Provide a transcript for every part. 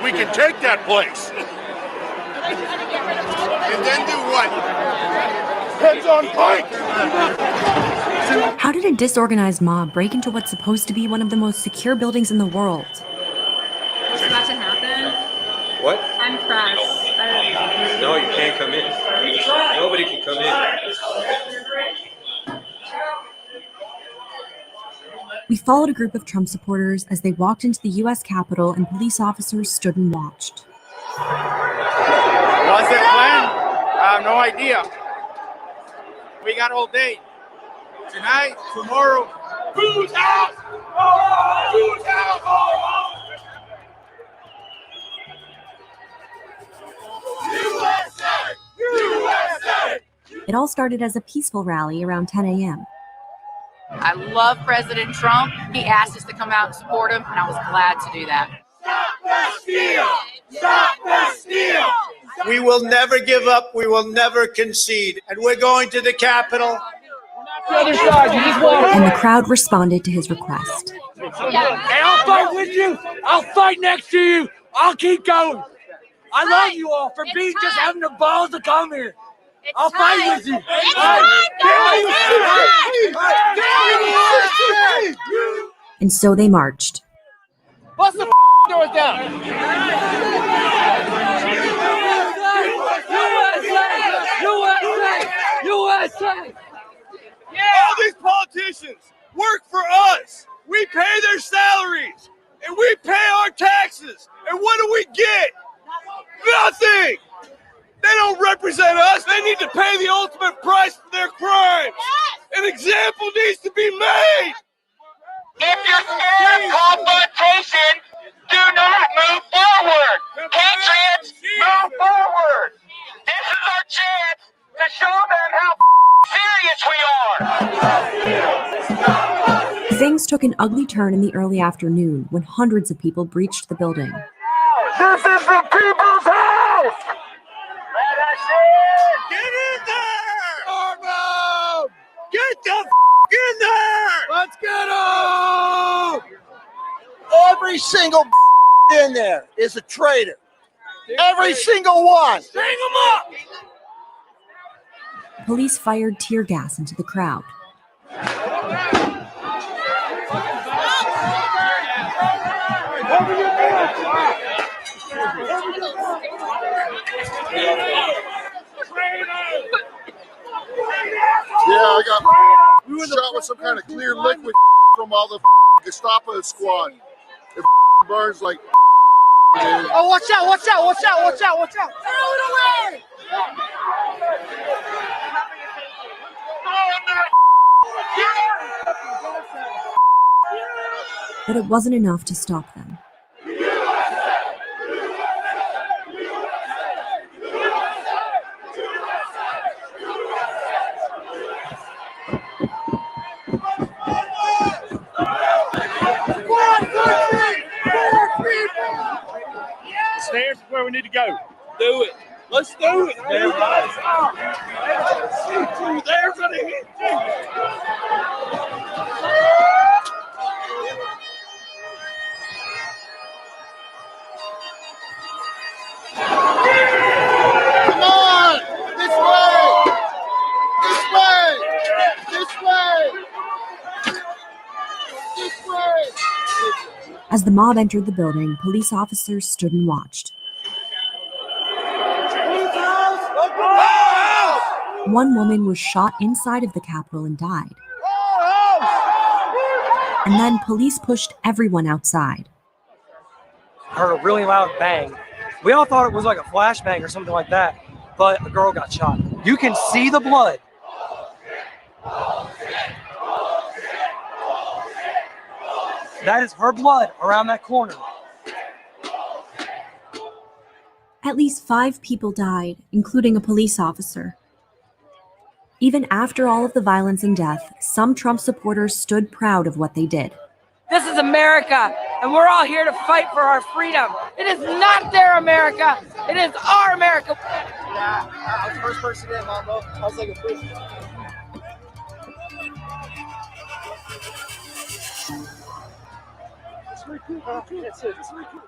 We can take that place. And then do what? Heads on pike! How did a disorganized mob break into what's supposed to be one of the most secure buildings in the world? What's about to happen? What? I'm pressed. No, you can't come in. Nobody can come in. We followed a group of Trump supporters as they walked into the U.S. Capitol and police officers stood and watched. What's it planned? I have no idea. We got all day. Tonight, tomorrow. Who's out? Who's out? USA! USA! It all started as a peaceful rally around 10 a.m. I love President Trump. He asked us to come out and support him, and I was glad to do that. Stop the steal! Stop the steal! We will never give up. We will never concede. And we're going to the Capitol. And the crowd responded to his request. Hey, I'll fight with you. I'll fight next to you. I'll keep going. I love you all for being just having the balls to come here. I'll fight with you. And so they marched. Bust the doors down. USA! All these politicians work for us. We pay their salaries. And we pay our taxes. And what do we get? Nothing. They don't represent us. They need to pay the ultimate price for their crimes. An example needs to be made. If you're scared of confrontation, do not move forward. Patriots, move forward. This is our chance to show them how serious we are. Things took an ugly turn in the early afternoon when hundreds of people breached the building. This is the people's house. Get in there! Armo! Get the in there! Let's get them! Every single in there is a traitor. Every single one. String them up! Police fired tear gas into the crowd. Yeah, we were shot with some kind of clear liquid from all the Gestapo squad. It burns like. Oh, watch out, watch out, watch out, watch out, watch out. Throw it away! But it wasn't enough to stop them. The stairs is where we need to go. Do it. Let's do it. They're gonna hit you. Come on! This way! This way! This way! This way! As the mob entered the building, police officers stood and watched. One woman was shot inside of the Capitol and died. And then police pushed everyone outside. I heard a really loud bang. We all thought it was like a flashbang or something like that, but a girl got shot. You can see the blood. That is her blood around that corner. At least 5 people died, including a police officer. Even after all of the violence and death, some Trump supporters stood proud of what they did. This is America, and we're all here to fight for our freedom. It is not their America. It is our America. Yeah, I was the first person in, Mom. I was like a freak. It's very cool. That's it. It's very cool.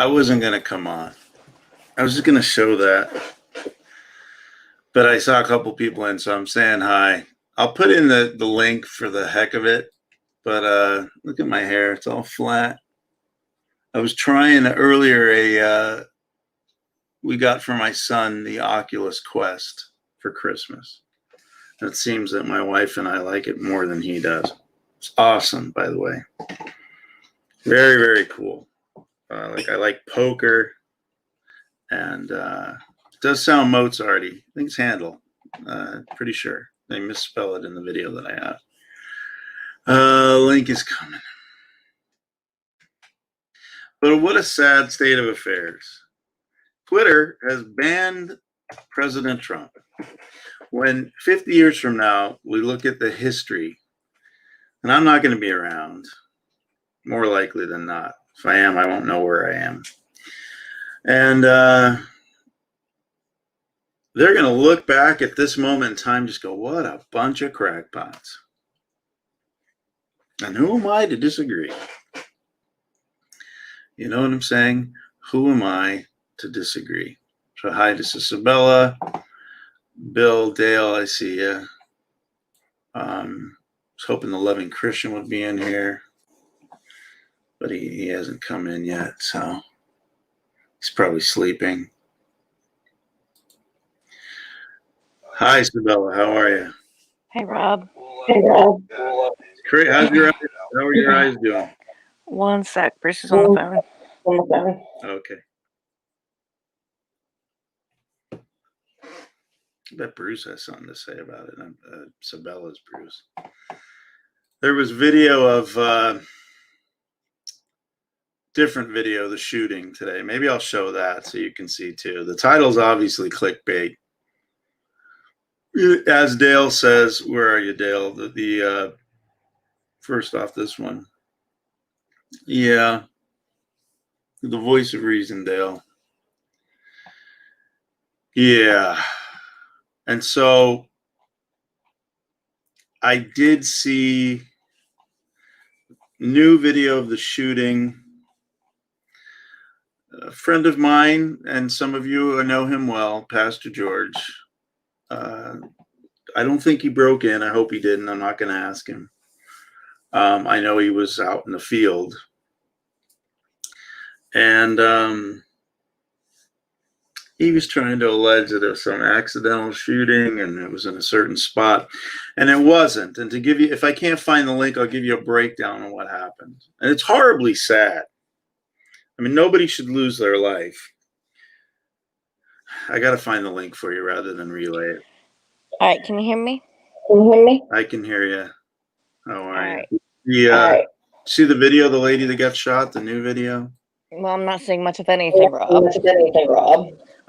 I wasn't going to come on. I was just going to show that. But I saw a couple people in, so I'm saying hi. I'll put in the link for the heck of it. But look at my hair. It's all flat. I was trying earlier we got for my son the Oculus Quest for Christmas. It seems that my wife and I like it more than he does. It's awesome, by the way. Very, very cool. I like poker, and it does sound Mozart-y. I think it's Handel. Pretty sure they misspell it in the video that I have. Link is coming. But what a sad state of affairs. Twitter has banned President Trump. When 50 years from now, we look at the history, and I'm not going to be around, more likely than not. If I am, I won't know where I am. And they're going to look back at this moment in time, just go, what a bunch of crackpots. And who am I to disagree? You know what I'm saying? Who am I to disagree? So hi, this is Isabella. Bill, Dale, I see you. Was hoping the Loving Christian would be in here. but he hasn't come in yet, so he's probably sleeping. Hi, Isabella. How are you? Hey, Rob. Hey, Rob. Great. How are your eyes doing? One sec. Bruce is on the phone. Okay. I bet Bruce has something to say about it. Isabella's Bruce. There was video of different video of the shooting today. Maybe I'll show that so you can see too. The title's obviously clickbait. As Dale says, where are you, Dale? The first off, this one. Yeah. The voice of reason, Dale. Yeah. And so I did see new video of the shooting. A friend of mine, and some of you know him well, Pastor George. I don't think he broke in. I hope he didn't. I'm not going to ask him. I know he was out in the field. And he was trying to allege that it was some accidental shooting and it was in a certain spot. And it wasn't. And to give you, if I can't find the link, I'll give you a breakdown on what happened. And it's horribly sad. I mean, nobody should lose their life. I got to find the link for you rather than relay it. All right, can you hear me? I can hear you. How are you? Right. See the video of the lady that got shot, the new video? Well, I'm not seeing much of anything, Rob.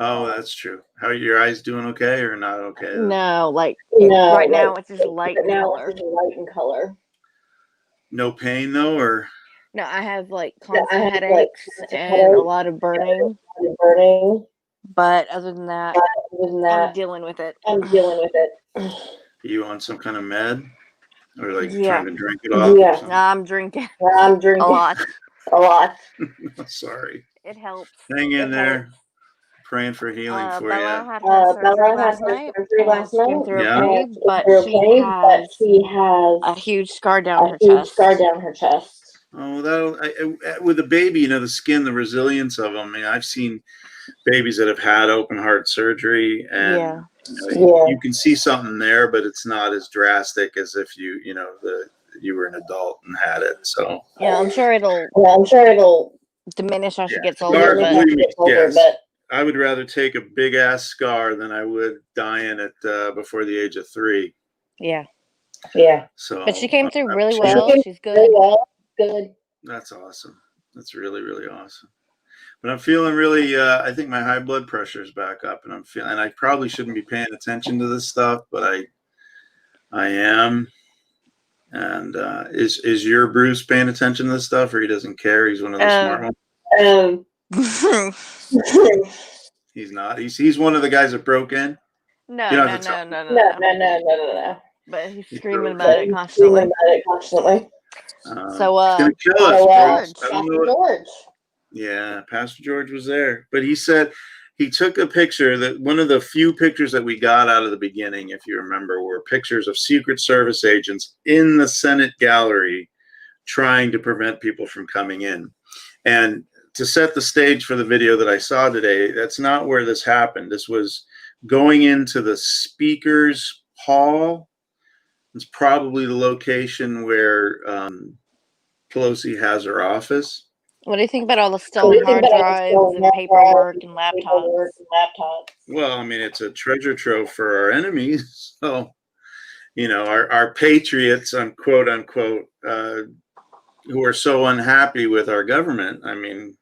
Oh, that's true. How are your eyes doing okay or not okay? No, right now it's just light color. No pain though, or? No, I have constant headaches and a lot of burning. But other than that, I'm dealing with it. Are you on some kind of med? Or trying to drink it off? Yeah, I'm drinking. A lot. Sorry. It helps. Hang in there. Praying for healing for Bella you. had her surgery last night. Came through okay, but she has a huge scar down her chest. Oh, with a baby, the skin, the resilience of them. I mean, I've seen babies that have had open heart surgery, and you can see something there, but it's not as drastic as if you were an adult and had it. So yeah, I'm sure it'll diminish as she gets older. Yes. I would rather take a big ass scar than I would dying at before the age of 3. Yeah. So, but she came through really well. She's good. Good. That's awesome. That's really, really awesome. But I'm feeling really. I think my high blood pressure is back up, and and I probably shouldn't be paying attention to this stuff, but I am. And is your Bruce paying attention to this stuff, or he doesn't care? He's one of the smart ones. He's not. He's one of the guys that broke in. No. But he's screaming about it constantly. So gonna kill us, Pastor George. Yeah, Pastor George was there, but he said he took a picture that one of the few pictures that we got out of the beginning, if you remember, were pictures of Secret Service agents in the Senate gallery trying to prevent people from coming in. And to set the stage for the video that I saw today, that's not where this happened. This was going into the speaker's hall. It's probably the location where Pelosi has her office. What do you think about all the stolen hard drives and paperwork and laptops? Well, I mean, it's a treasure trove for our enemies. So, our patriots, quote unquote, who are so unhappy with our government. I mean,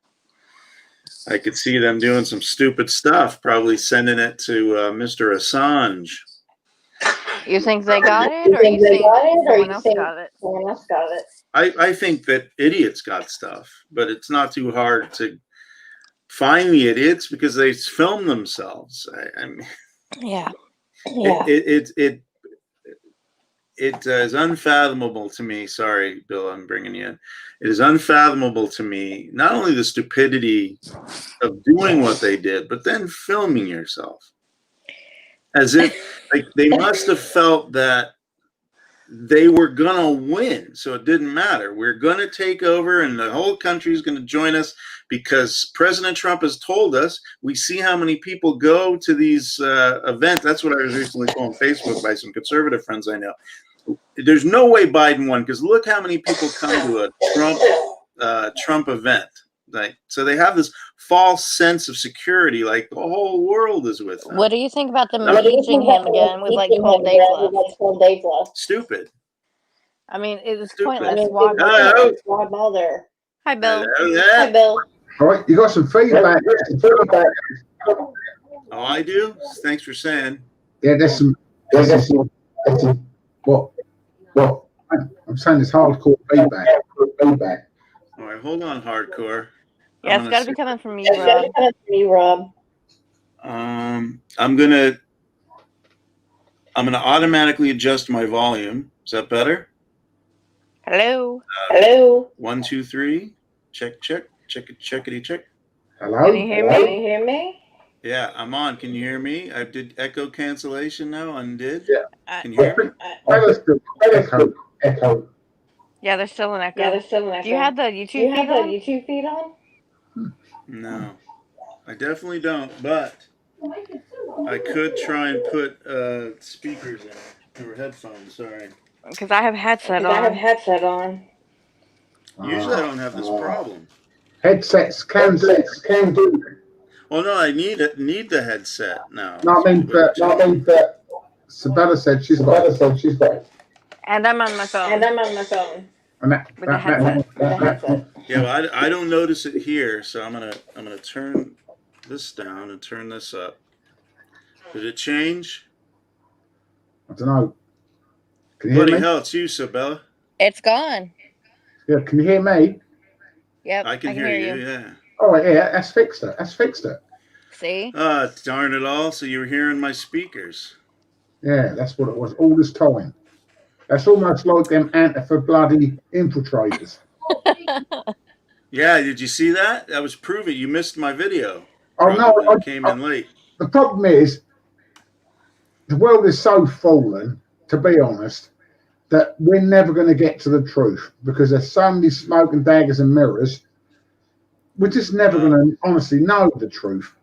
I could see them doing some stupid stuff, probably sending it to Mr. Assange. You think they got it, or you think someone else got it? I think that idiots got stuff, but it's not too hard to find the idiots because they film themselves. I mean, yeah. It is unfathomable to me. Sorry, Bill, I'm bringing you in. It is unfathomable to me, not only the stupidity of doing what they did, but then filming yourself. As if they must have felt that they were gonna win, so it didn't matter. We're gonna take over, and the whole country is gonna join us because President Trump has told us. We see how many people go to these events. That's what I was recently told on Facebook by some conservative friends I know. There's no way Biden won because look how many people come to a Trump event. Like, so they have this false sense of security, like the whole world is with them. What do you think about them impeaching him again with like 12 days left? Stupid. I mean, it was Stupid. pointless. Why bother? Hi, Bill. Hi, Bill. All right, you got some feedback. Oh, I do? Thanks for saying. Yeah, there's some. What? I'm saying it's hardcore feedback. All right, hold on, hardcore. Yeah, it's got to be coming from you, Rob. I'm gonna automatically adjust my volume. Is that better? Hello. 1, 2, 3. Check. Checkity check. Hello. Can you hear me? Yeah, I'm on. Can you hear me? I did echo cancellation now. Undid. Yeah. Can you hear me? Echo. Yeah, there's still an echo. Do you have the YouTube feed on? No, I definitely don't. But I could try and put speakers in or headphones. Sorry. Because I have headset on. Usually I don't have this problem. Headsets can do. Well, no, I need the headset now. Not mean for. Sabella said she's got it. And I'm on my phone. And that, With the headset. Yeah, well, I don't notice it here, so I'm gonna turn this down and turn this up. Did it change? I don't know. Can you hear Bloody me? hell, it's you, Sabella. It's gone. Yeah, can you hear me? Yep, I can hear you. Yeah. Oh yeah, that's fixed it. See? Darn it all! So you were hearing my speakers. Yeah, that's what it was all this time. That's almost like them Antifa bloody infiltrators. Yeah, did you see that? That was proving you missed my video. Oh no, I came in late. The problem is, the world is so fallen, to be honest, that we're never going to get to the truth because there's so many smoke and daggers and mirrors. We're just never going to honestly know the truth.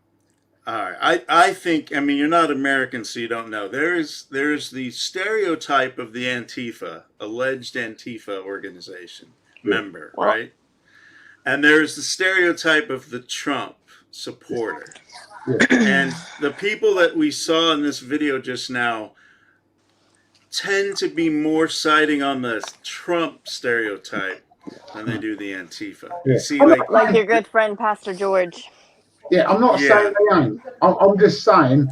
All right. I think, I mean, you're not American, so you don't know. There's the stereotype of the Antifa, alleged Antifa organization member, right? And there's the stereotype of the Trump supporter. Yeah. And the people that we saw in this video just now tend to be more siding on the Trump stereotype than they do the Antifa. Yeah. You see, like your good friend, Pastor George. Yeah, I'm not saying they ain't. I'm just saying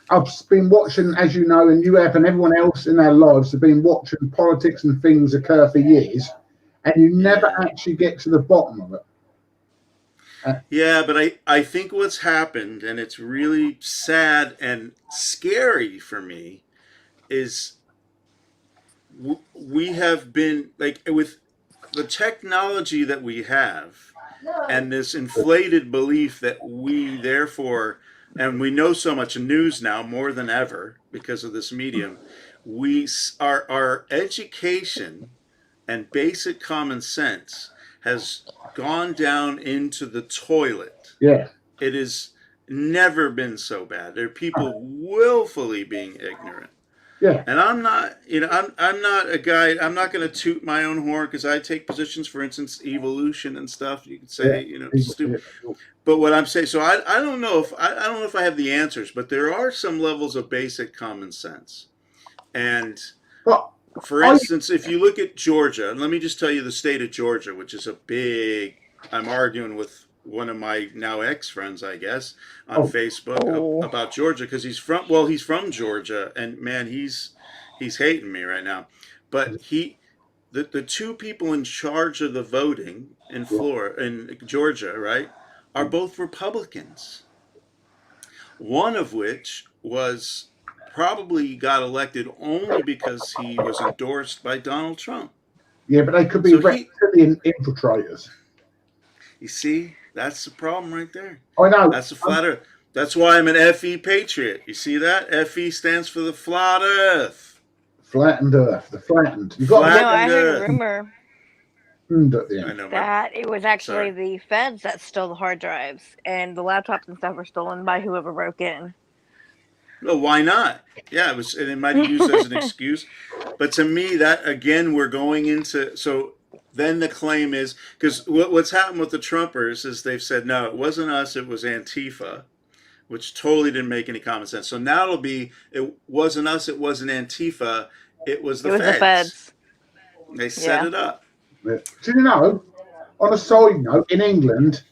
I've been watching, as you know, and you have, and everyone else in their lives have been watching politics and things occur for years, and you never actually get to the bottom of it. Yeah, but I think what's happened, and it's really sad and scary for me, is we have been, like, with the technology that we have, and this inflated belief that we therefore, and we know so much news now more than ever because of this medium, our education and basic common sense has gone down into the toilet. Yeah. It has never been so bad. There are people willfully being ignorant. Yeah. And I'm not, I'm not a guy, I'm not going to toot my own horn because I take positions, for instance, evolution and stuff. You could say, stupid. But what I'm saying, so I don't know if I have the answers, but there are some levels of basic common sense. And for instance, if you look at Georgia, and let me just tell you the state of Georgia, which is I'm arguing with one of my now ex-friends, I guess, on Facebook about Georgia because he's from Georgia, and man, he's hating me right now. But the two people in charge of the voting in Georgia, right, are both Republicans. One of which probably got elected only because he was endorsed by Donald Trump. Yeah, but they could be reptilian infiltrators. You see? That's the problem right there. I know. That's the flat earth. That's why I'm an FE Patriot. You see that? FE stands for the flat earth. Flattened Earth. The flattened. You No, got I heard a rumor at the I end. know. that it was actually Sorry. the feds that stole the hard drives, and the laptops and stuff were stolen by whoever broke in. Well, why not? Yeah, it was, and it might be used as an excuse. But to me, that again, we're going into so. Then the claim is because what's happened with the Trumpers is they've said no, it wasn't us, it was Antifa, which totally didn't make any common sense. So now it'll be it wasn't us, it wasn't Antifa, it was the feds. The feds. They set it up. Do you know? On a side note, in England,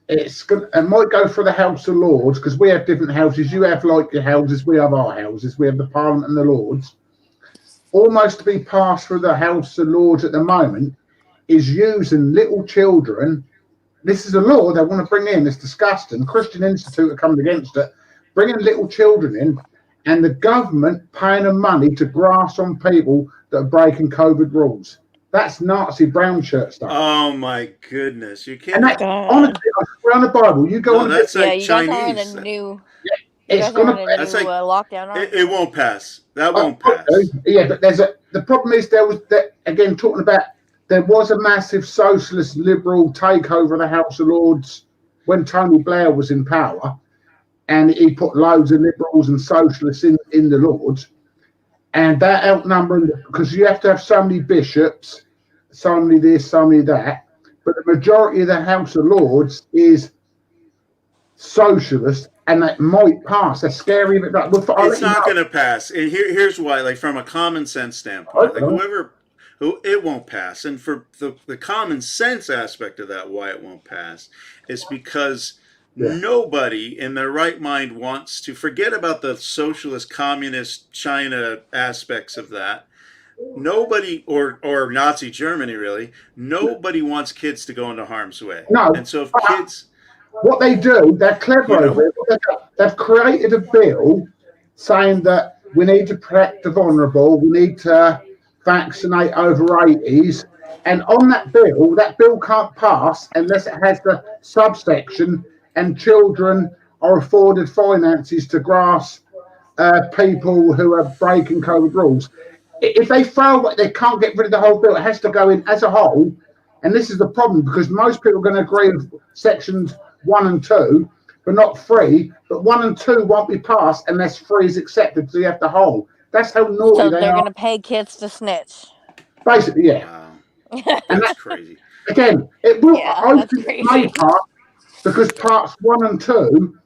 it might go for the House of Lords because we have different houses. You have like your houses, we have our houses. We have the Parliament and the Lords. Almost to be passed through the House of Lords at the moment is using little children. This is a law they want to bring in. It's disgusting. Christian Institute are coming against it, bringing little children in, and the government paying them money to grass on people that are breaking COVID rules. That's Nazi brown shirt stuff. Oh my goodness, you can't. And that, honestly, I swear on the Bible, you go on. That's yeah, like you Chinese. guys are on a new. It's gonna. That's like lockdown. It won't pass. That won't pass. Yeah, but the problem is there was that again talking about there was a massive socialist liberal takeover of the House of Lords when Tony Blair was in power, and he put loads of liberals and socialists in the Lords, and that outnumbered because you have to have so many bishops, so many this, so many that, but the majority of the House of Lords is socialist. And that might pass. That's scary. But it's not going to pass. And here's why. Like from a common sense standpoint, like who it won't pass. And for the common sense aspect of that, why it won't pass is because nobody in their right mind wants to forget about the socialist, communist China aspects of that. Nobody, or Nazi Germany, really. Nobody wants kids to go into harm's way. No. And so if kids. What they do, they're clever over it. They've created a bill saying that we need to protect the vulnerable, we need to vaccinate over 80s. And on that bill can't pass unless it has the subsection and children are afforded finances to grasp people who are breaking COVID rules. If they fail, they can't get rid of the whole bill. It has to go in as a whole. And this is the problem because most people are going to agree with sections 1 and 2, but not 3. But 1 and 2 won't be passed unless 3 is accepted. So you have the whole. That's how naughty so they are. They're going to pay kids to snitch. Basically, yeah. Wow. That's crazy. Again, it will. Yeah, I think it may pass because parts 1 and 2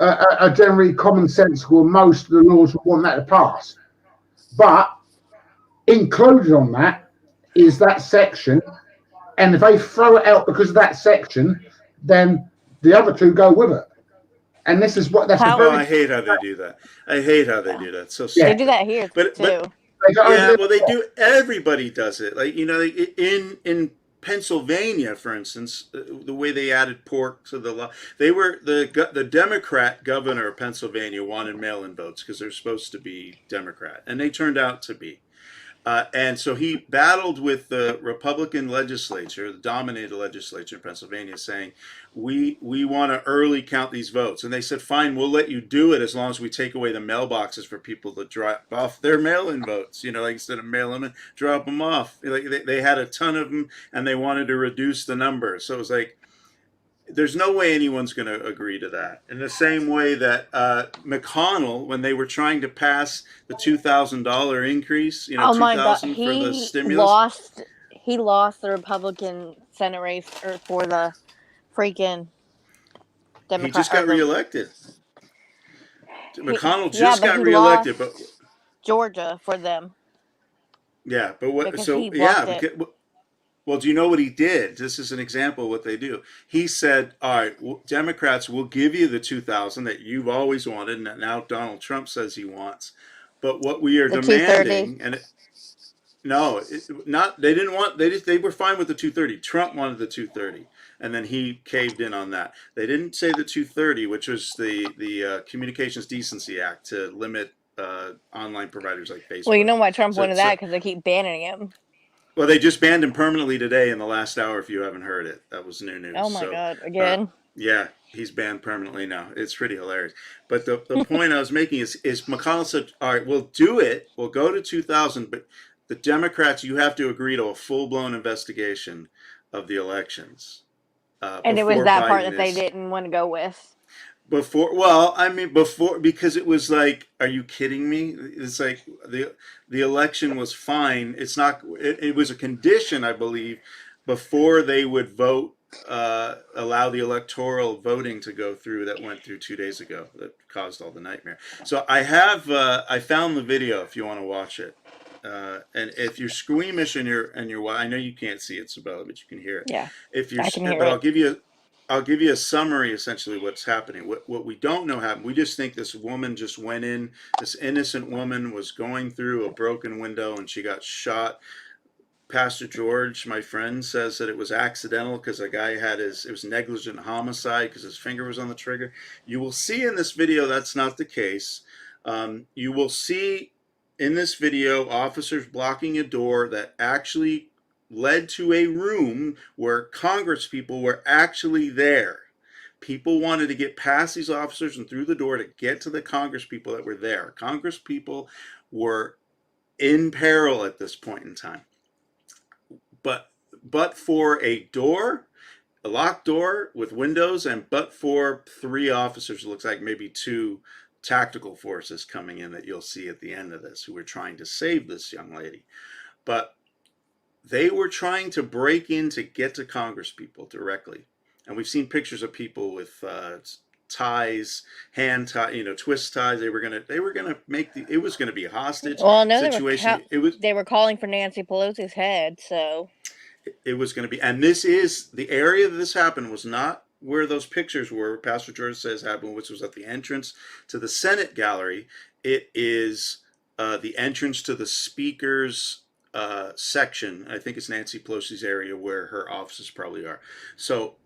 are generally commonsensical, and most of the laws will want that to pass. But included on that is that section, and if they throw it out because of that section, then the other 2 go with it. And this is what that's. I hate how they do that. I hate how they do that. So they do that here too. Well, they do. Everybody does it. Like in Pennsylvania, for instance, the way they added pork to the law, they were the Democrat governor of Pennsylvania wanted mail-in votes because they're supposed to be Democrat, and they turned out to be. And so he battled with the Republican legislature, the dominated legislature in Pennsylvania, saying, we want to early count these votes. And they said, fine, we'll let you do it as long as we take away the mailboxes for people to drop off their mail-in votes. Like instead of mail them in, drop them off. Like they had a ton of them, and they wanted to reduce the number. So it was like, there's no way anyone's going to agree to that. In the same way that McConnell, when they were trying to pass the $2,000 increase, $2,000 for the stimulus, he lost the Republican Senate race for the freaking Democrat. He just got reelected. McConnell just got reelected, but Georgia for them. Yeah, but what? So yeah. Well, do you know what he did? This is an example of what they do. He said, all right, Democrats will give you the $2,000 that you've always wanted, and that now Donald Trump says he wants. But what we are demanding, they were fine with the $230. Trump wanted the $230, and then he caved in on that. They didn't say the $230, which was the Communications Decency Act to limit online providers like Facebook. Well, you know why Trump wanted that? Because they keep banning him. Well, they just banned him permanently today in the last hour, if you haven't heard it. That was new news. Oh, my God. Again? Yeah. He's banned permanently now. It's pretty hilarious. But the point I was making is McConnell said, all right, we'll do it. We'll go to 2000, but the Democrats, you have to agree to a full-blown investigation of the elections. And it was that part that they didn't want to go with. Because it was like, are you kidding me? It's like the election was fine. It's not. It was a condition, I believe, before they would vote, allow the electoral voting to go through that went through 2 days ago that caused all the nightmare. So I found the video if you want to watch it. And if you're squeamish and I know you can't see it, Sabella, but you can hear it. Yeah, if you're, I can hear but it. I'll give you a summary, essentially, what's happening. What we don't know happened. We just think this woman just went in. This innocent woman was going through a broken window and she got shot. Pastor George, my friend, says that it was accidental because a guy it was negligent homicide because his finger was on the trigger. You will see in this video that's not the case. You will see in this video officers blocking a door that actually led to a room where Congress people were actually there. People wanted to get past these officers and through the door to get to the Congress people that were there. Congress people were in peril at this point in time. But for a locked door with windows, and but for 3 officers, it looks like maybe 2 tactical forces coming in that you'll see at the end of this, who were trying to save this young lady. But they were trying to break in to get to Congress people directly. And we've seen pictures of people with ties, hand tie, twist ties. They were gonna make it was gonna be a hostage situation. They were calling for Nancy Pelosi's head, so it was going to be. And this is the area that this happened was not where those pictures were. Pastor George says happened, which was at the entrance to the Senate gallery. It is the entrance to the speaker's section. I think it's Nancy Pelosi's area where her offices probably are. So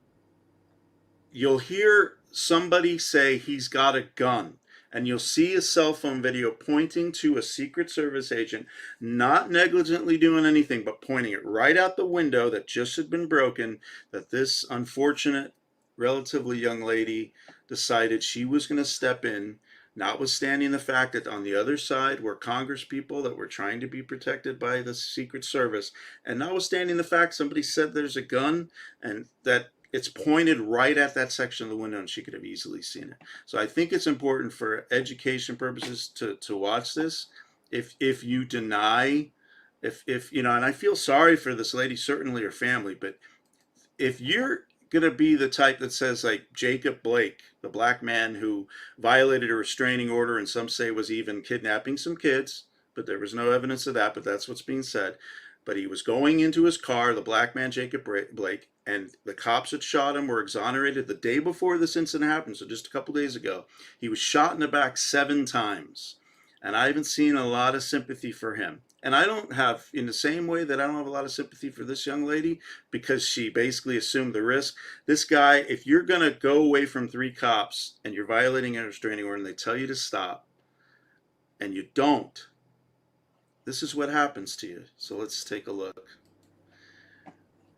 you'll hear somebody say he's got a gun, and you'll see a cell phone video pointing to a Secret Service agent, not negligently doing anything, but pointing it right out the window that just had been broken, that this unfortunate, relatively young lady decided she was going to step in, notwithstanding the fact that on the other side were Congress people that were trying to be protected by the Secret Service, and notwithstanding the fact somebody said there's a gun, and that it's pointed right at that section of the window and she could have easily seen it. So I think it's important for education purposes to watch this. If you deny, and I feel sorry for this lady, certainly her family, but if you're going to be the type that says like Jacob Blake, the black man who violated a restraining order and some say was even kidnapping some kids, but there was no evidence of that, but that's what's being said. But he was going into his car, the black man, Jacob Blake, and the cops that shot him were exonerated the day before this incident happened, so just a couple days ago. He was shot in the back 7 times, and I haven't seen a lot of sympathy for him. And I don't have, in the same way that I don't have a lot of sympathy for this young lady, because she basically assumed the risk. This guy, if you're going to go away from 3 cops, and you're violating a restraining order, and they tell you to stop, and you don't, this is what happens to you. So let's take a look.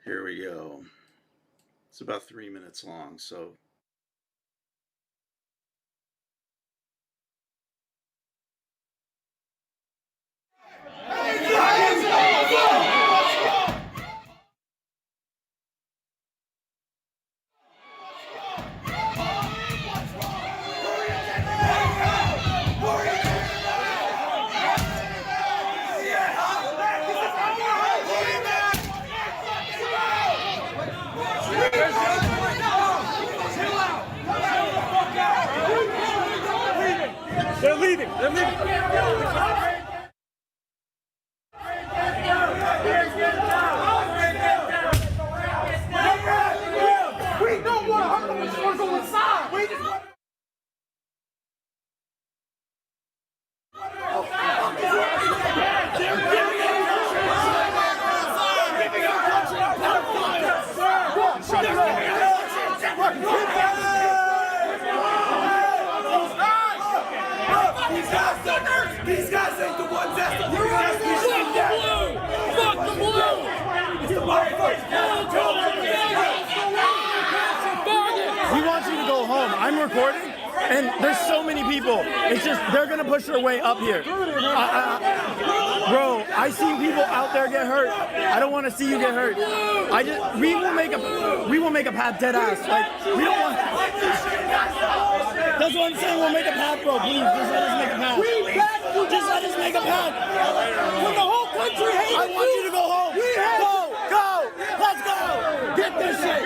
Here we go. It's about 3 minutes long, so. They're leaving. They're leaving. We don't want to hurt them. We just want to go inside. We just want these guys ain't the ones that's the blue. Fuck the blue. It's the We want you to go home. And there's so many people. It's just they're gonna push their way up here. Bro, I see people out there get hurt. I don't want to see you get hurt. We will make a path dead ass. Like we don't want. That's what I'm saying. We'll make a path, bro. Please, just let us make a path. Just let us make a path. When the whole country hates I want you to go home. Go. Let's go. Get this shit.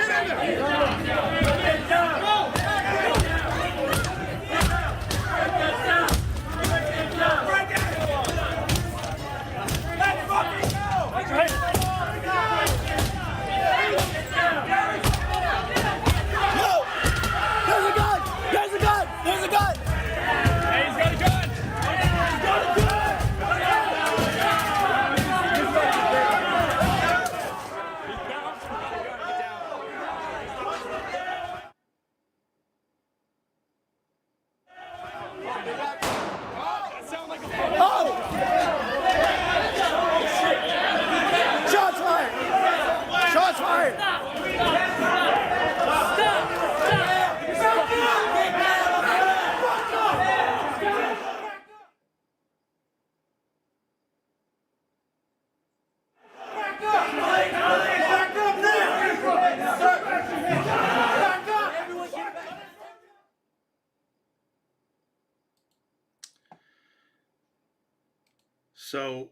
So,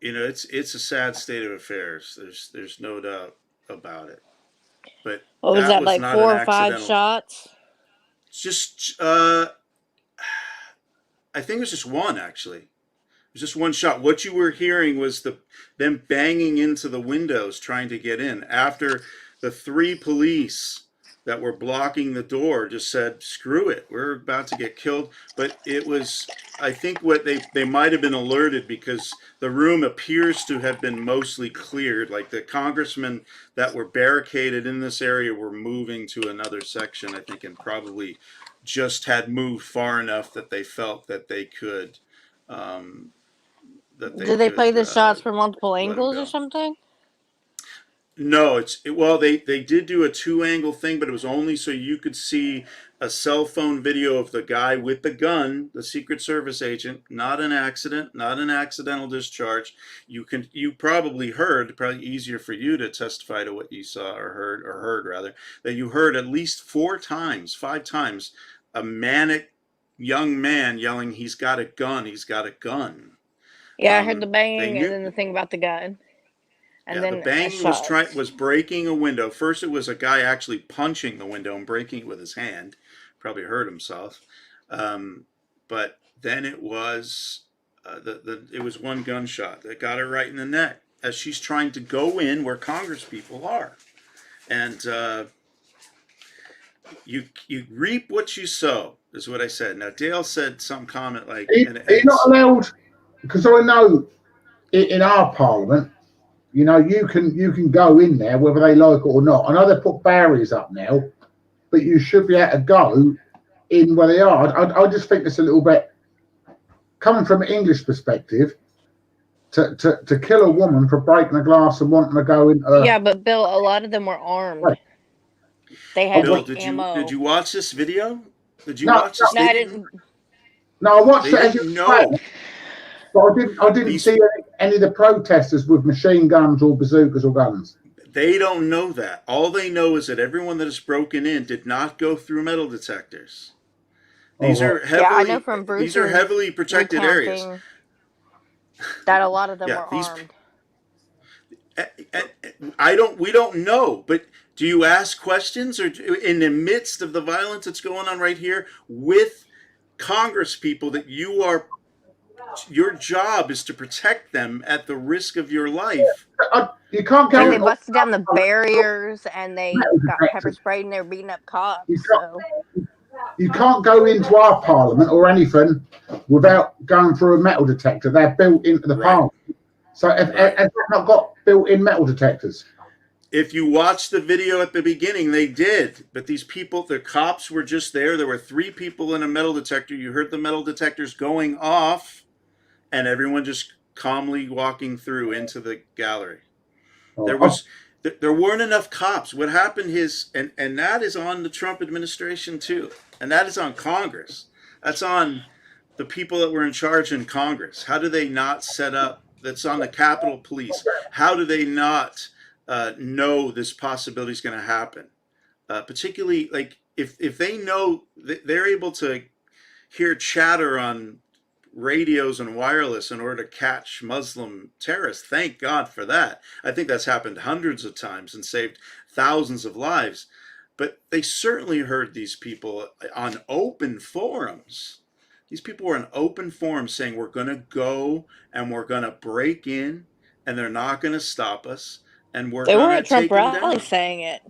you know, it's a sad state of affairs. There's no doubt about it. But what was that, like 4 or 5 shots? Just I think it was just one, actually. It was just one shot. What you were hearing was them banging into the windows trying to get in after the 3 police that were blocking the door just said, screw it, we're about to get killed. But it was, I think what they might have been alerted because the room appears to have been mostly cleared. Like the congressmen that were barricaded in this area were moving to another section, I think, and probably just had moved far enough that they felt that they could. Did they play the shots from multiple angles or something? No, well, they did do a 2-angle thing, but it was only so you could see a cell phone video of the guy with the gun, the Secret Service agent, not an accident, not an accidental discharge. You probably heard, probably easier for you to testify to what you saw or heard rather, that you heard at least 5 times, a manic young man yelling, he's got a gun, he's got a gun. Yeah, I heard the banging and then the thing about the gun. And then the banging was breaking a window. First, it was a guy actually punching the window and breaking it with his hand. Probably hurt himself. But then it was it was one gunshot that got her right in the neck as she's trying to go in where Congress people are. And you reap what you sow, is what I said. Now, Dale said some comment like... You're not allowed, because I know in our parliament, you know, you can go in there whether they like it or not. I know they put barriers up now, but you should be able to go in where they are. I just think it's a little bit, coming from an English perspective, to kill a woman for breaking a glass and wanting to go in. Yeah, but Bill, a lot of them were armed. Right. They had Bill, ammo. Did you watch this video? Did you watch this video? I didn't. No, I watched it as you know. But I didn't see any of the protesters with machine guns or bazookas or guns. They don't know that. All they know is that everyone that has broken in did not go through metal detectors. These are heavily, I know from Bruce's these are heavily protected areas. That a lot of them were armed. We don't know, but do you ask questions, or in the midst of the violence that's going on right here with Congress people that your job is to protect them at the risk of your life? You can't go. And they busted down the barriers, and they got pepper sprayed, and they were beating up cops. You can't go into our parliament or anything without going through a metal detector. They're built into the parliament. So if they've not got built-in metal detectors. If you watch the video at the beginning, they did. But these people, the cops were just there. There were 3 people in a metal detector. You heard the metal detectors going off, and everyone just calmly walking through into the gallery. There weren't enough cops. What happened is, and that is on the Trump administration too, and that is on Congress. That's on the people that were in charge in Congress. How do they not set up? That's on the Capitol Police. How do they not know this possibility is going to happen? Particularly, like if they know they're able to hear chatter on radios and wireless in order to catch Muslim terrorists. Thank God for that. I think that's happened hundreds of times and saved thousands of lives. But they certainly heard these people on open forums. These people were on open forums saying, we're going to go and we're going to break in and they're not going to stop us and we're They were going at to take Trump them rally down. saying it.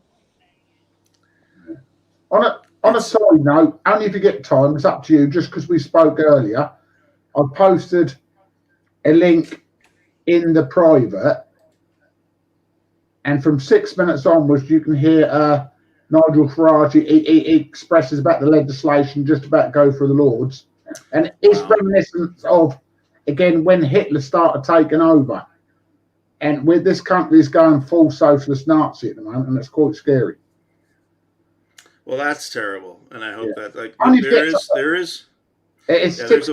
On a side note, only if you get time, it's up to you, just because we spoke earlier, I posted a link in the private, and from 6 minutes onwards, you can hear Nigel Farage. He expresses about the legislation just about to go through the Lords, and it's reminiscent of, again, when Hitler started taking over, and with this country is going full socialist Nazi at the moment, and it's quite scary. Well, that's terrible, and I hope that like there is. It's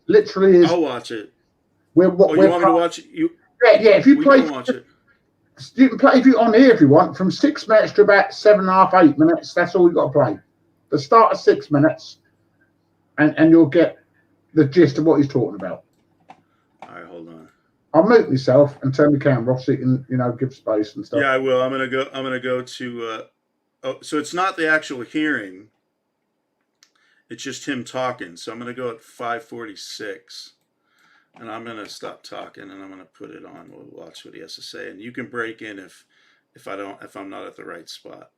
literally is. I'll watch it. You want me to watch it? Yeah. If you play, can watch it. You can play if you on here if you want from 6 minutes to about 7.5, 8 minutes. That's all you got to play. The start of 6 minutes, and you'll get the gist of what he's talking about. All right, hold on. I'll mute myself and turn the camera off so you can give space and stuff. Yeah, I will. I'm gonna go to. So it's not the actual hearing. It's just him talking. So I'm going to go at 5:46, and I'm going to stop talking, and I'm going to put it on. We'll watch what he has to say, and you can break in if I'm not at the right spot.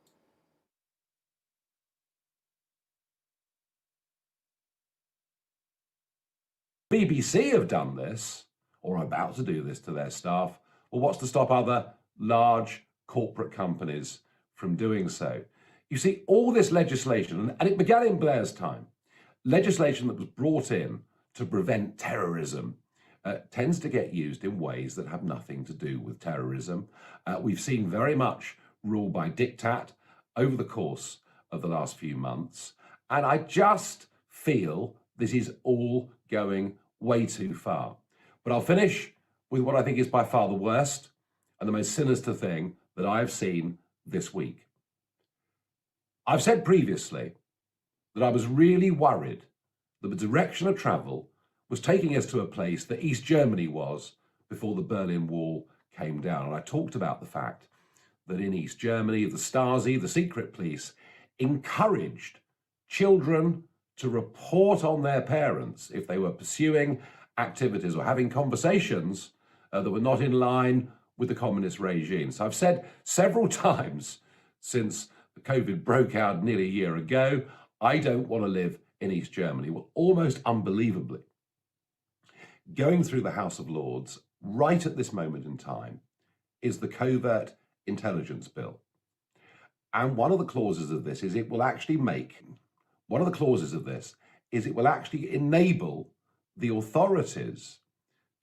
BBC have done this, or are about to do this to their staff. Well, what's to stop other large corporate companies from doing so? You see, all this legislation, and it began in Blair's time, legislation that was brought in to prevent terrorism tends to get used in ways that have nothing to do with terrorism. We've seen very much rule by diktat over the course of the last few months, and I just feel this is all going way too far. But I'll finish with what I think is by far the worst and the most sinister thing that I've seen this week. I've said previously that I was really worried that the direction of travel was taking us to a place that East Germany was before the Berlin Wall came down. And I talked about the fact that in East Germany, the Stasi, the secret police, encouraged children to report on their parents if they were pursuing activities or having conversations that were not in line with the communist regime. So I've said several times since the COVID broke out nearly a year ago, I don't want to live in East Germany. Well, almost unbelievably, going through the House of Lords right at this moment in time is the Covert Intelligence Bill. And one of the clauses of this is it will actually enable the authorities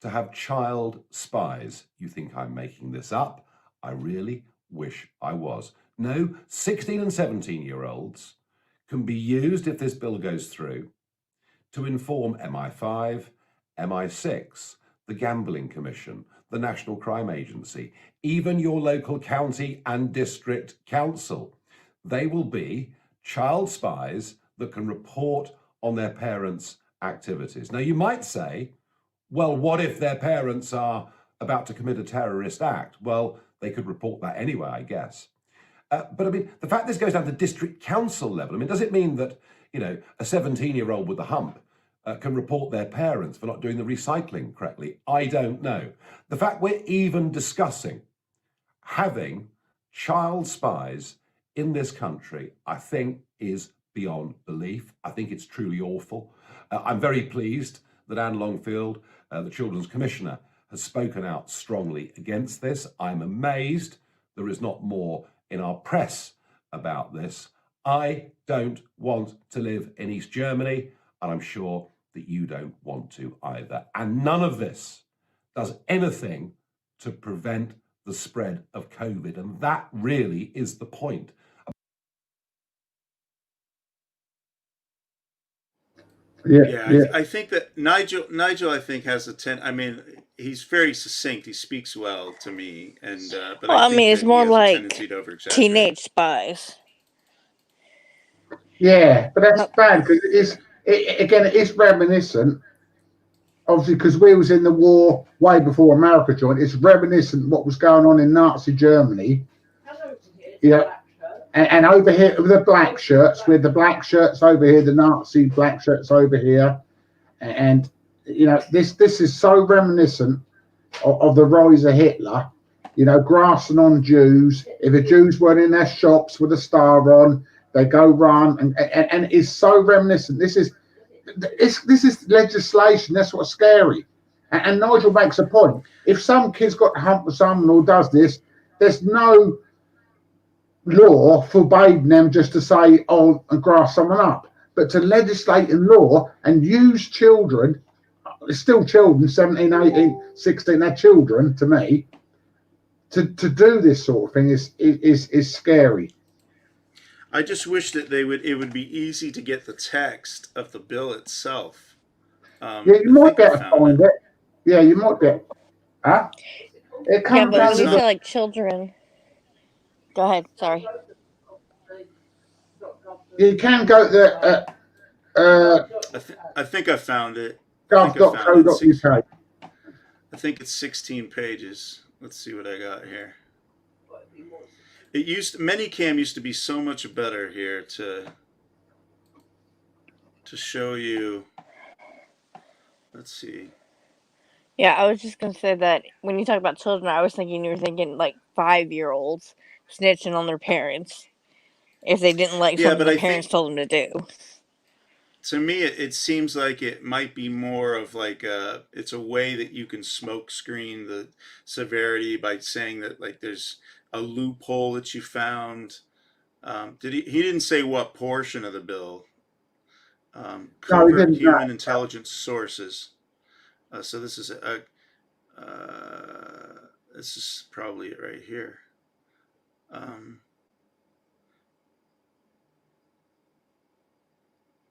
to have child spies. You think I'm making this up? I really wish I was. No, 16 and 17-year-olds can be used, if this bill goes through, to inform MI5, MI6, the Gambling Commission, the National Crime Agency, even your local county and district council. They will be child spies that can report on their parents' activities. Now, you might say, well, what if their parents are about to commit a terrorist act? Well, they could report that anyway, I guess. But I mean, the fact this goes down to district council level, I mean, does it mean that, a 17-year-old with a hump can report their parents for not doing the recycling correctly? I don't know. The fact we're even discussing having child spies in this country, I think, is beyond belief. I think it's truly awful. I'm very pleased that Anne Longfield, the Children's Commissioner, has spoken out strongly against this. I'm amazed there is not more in our press about this. I don't want to live in East Germany, and I'm sure that you don't want to either. And none of this does anything to prevent the spread of COVID. And that really is the point. Yeah, I think that Nigel, I think has I mean, he's very succinct. He speaks well to me, and but Well, I I think mean, that it's he more has a like tendency to over-exaggerate. teenage spies. Yeah, but that's bad because it is reminiscent. Obviously, because we was in the war way before America joined. It's reminiscent what was going on in Nazi Germany. Yeah, and over here with the black shirts, with the black shirts over here, the Nazi black shirts over here, and this is so reminiscent of the rise of Hitler. Grassing on Jews. If the Jews weren't in their shops with a star on, they go run, and it's so reminiscent. This is legislation. That's what's scary. And Nigel makes a point. If some kid's got to hump with someone or does this, there's no law forbidding them just to say, oh, and grass someone up. But to legislate in law and use children, it's still children, 17, 18, 16, they're children to me, to do this sort of thing is scary. I just wish that it would be easy to get the text of the bill itself. Yeah, you might be able to find it. Yeah, you might be. Huh? It Yeah, comes but down when you to say like children, go ahead. Sorry. you can go to I think I found it. gov.co.uk. I think it's 16 pages. Let's see what I got here. Minicam used to be so much better here to show you. Let's see. Yeah, I was just gonna say that when you talk about children, I was thinking you were thinking like 5-year-olds snitching on their parents if they didn't like something the parents told them to do. To me, it seems like it might be more of like it's a way that you can smoke screen the severity by saying that like there's a loophole that you found. He didn't say what portion of the bill. Covert human intelligence sources. So this is this is probably it right here.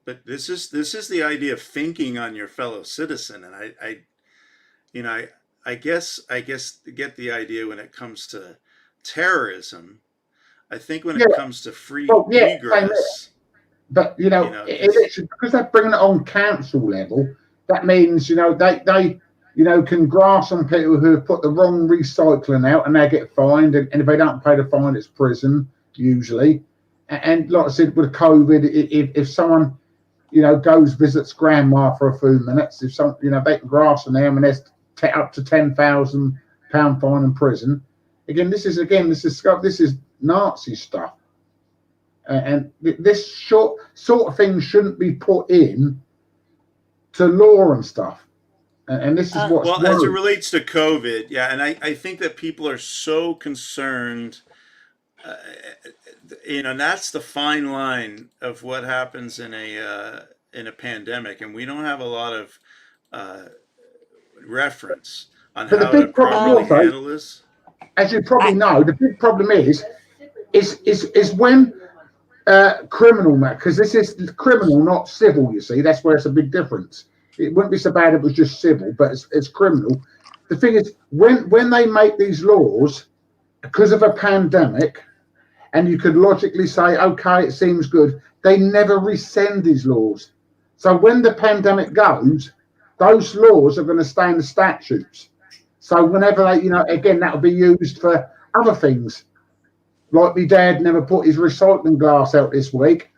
But this is the idea of thinking on your fellow citizen, and I guess get the idea when it comes to terrorism. I think when it comes to free egress. But because they're bringing it on council level, that means they can grasp on people who have put the wrong recycling out and they get fined, and if they don't pay the fine, it's prison usually. And like I said, with COVID, if someone goes visits grandma for a few minutes, if some they can grasp on them and there's up to £10,000 fine in prison. This is Nazi stuff. And this sort of thing shouldn't be put in to law and stuff. And this is what's well, as it relates to COVID, yeah, and I think that people are so concerned. And that's the fine line of what happens in a pandemic, and we don't have a lot of reference on how to properly handle this. As you probably know, the big problem is when criminal matter, because this is criminal, not civil. You see, that's where it's a big difference. It wouldn't be so bad if it was just civil, but it's criminal. The thing is, when they make these laws because of a pandemic, and you could logically say, okay, it seems good, they never rescind these laws. So when the pandemic goes, those laws are going to stay in the statutes. So whenever they, again, that will be used for other things. Like my dad never put his recycling glass out this week,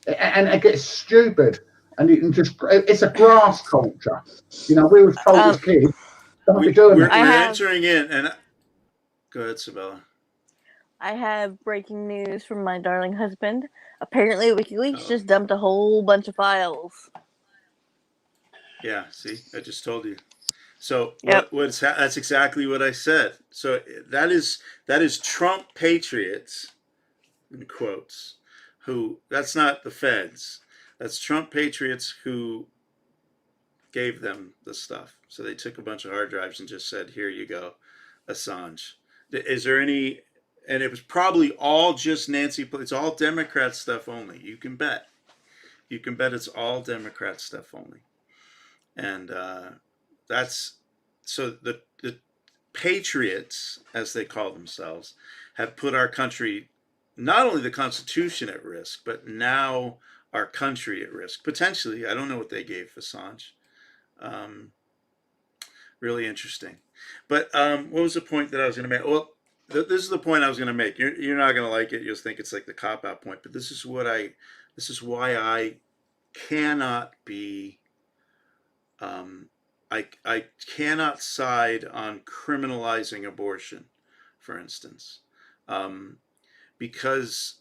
and it gets stupid. And you can it's a grass culture. We were told as kids, don't be doing that. We're entering in, and go ahead, Sabella. I have breaking news from my darling husband. Apparently, WikiLeaks just dumped a whole bunch of files. Yeah, see, I just told you. So that's exactly what I said. So that is Trump patriots, in quotes, who, that's not the feds. That's Trump patriots who gave them the stuff. So they took a bunch of hard drives and just said, here you go. Assange? Is there any? And it was probably all just Nancy. It's all Democrat stuff only. You can bet. You can bet it's all Democrat stuff only. And that's so the Patriots, as they call themselves, have put our country, not only the Constitution at risk, but now our country at risk. Potentially, I don't know what they gave Assange. Really interesting. But what was the point that I was going to make? Well, this is the point I was going to make. You're not going to like it. You'll think it's like the cop-out point. But this is why I cannot be. I cannot side on criminalizing abortion, for instance, because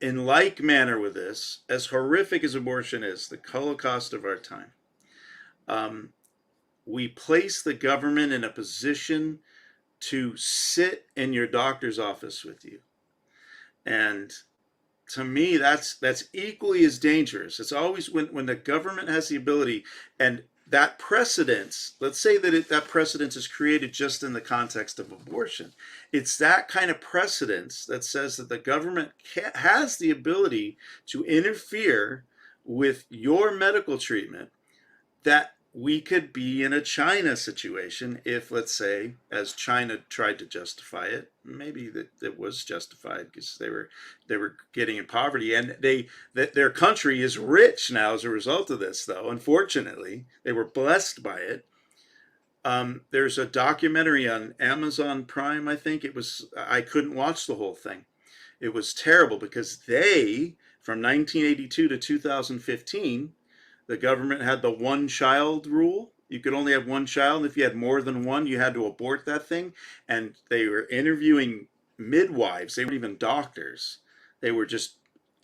in like manner with this, as horrific as abortion is, the Holocaust of our time, we place the government in a position to sit in your doctor's office with you. And to me, that's equally as dangerous. It's always when the government has the ability, and that precedence, let's say that that precedence is created just in the context of abortion. It's that kind of precedence that says that the government has the ability to interfere with your medical treatment, that we could be in a China situation if, let's say, as China tried to justify it, maybe that it was justified because they were getting in poverty, and their country is rich now as a result of this. Though unfortunately, they were blessed by it. There's a documentary on Amazon Prime. I think it was. I couldn't watch the whole thing. It was terrible because from 1982 to 2015. The government had the one-child rule. You could only have one child. If you had more than one, you had to abort that thing. And they were interviewing midwives. They weren't even doctors. They were just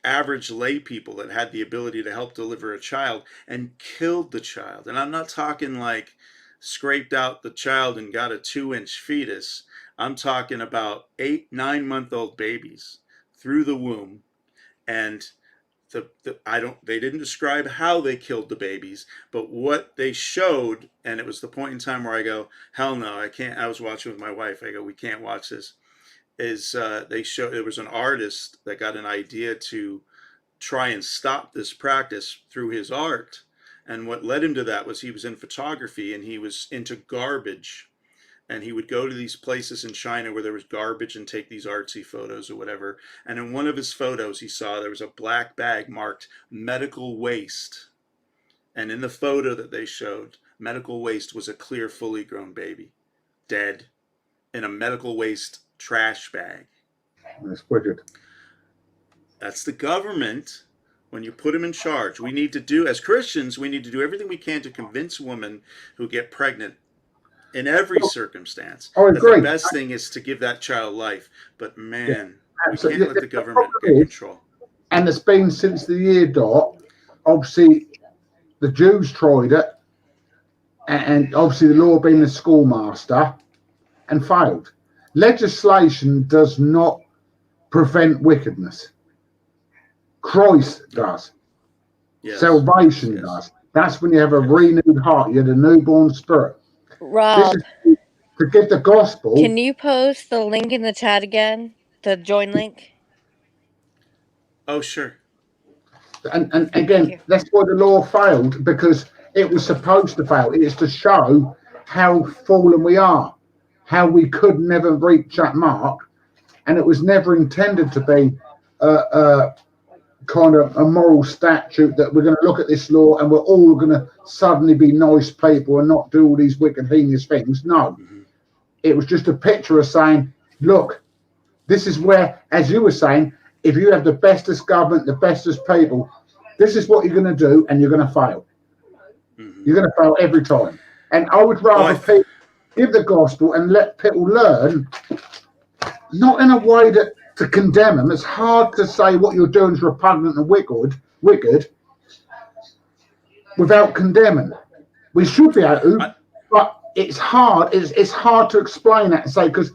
average lay people that had the ability to help deliver a child, and killed the child. And I'm not talking like scraped out the child and got a 2-inch fetus. I'm talking about 8-9-month-old babies through the womb. And they didn't describe how they killed the babies, but what they showed, and it was the point in time where I go, hell no, I can't. I was watching with my wife. I go, we can't watch this. They showed there was an artist that got an idea to try and stop this practice through his art, and what led him to that was he was in photography and he was into garbage. And he would go to these places in China where there was garbage and take these artsy photos or whatever. And in one of his photos, he saw there was a black bag marked medical waste. And in the photo that they showed, medical waste was a clear, fully grown baby, dead, in a medical waste trash bag. That's wicked. That's the government. When you put them in charge, we need to do, as Christians, we need to do everything we can to convince women who get pregnant in every circumstance. I agree. The best thing is to give that child life. But man, we can't let the government get control. And it's been since the year dot. Obviously, the Jews tried it, and obviously the law being the schoolmaster, and failed. Legislation does not prevent wickedness. Christ does. Yes. Salvation does. That's when you have a renewed heart. You have a newborn spirit. Rob, to give the gospel. Can you post the link in the chat again? The join link? Oh, sure. And again, that's why the law failed, because it was supposed to fail. It is to show how fallen we are, how we could never reach that mark, and it was never intended to be kind of a moral statute that we're going to look at this law and we're all going to suddenly be nice people and not do all these wicked, heinous things. No. It was just a picture of saying, look, this is where, as you were saying, if you have the bestest government, the bestest people, this is what you're going to do, and you're going to fail. You're going to fail every time. And I would rather people give the gospel and let people learn, not in a way that to condemn them. It's hard to say what you're doing is repugnant and wicked without condemning. We should be able to, but it's hard. It's hard to explain that and say, because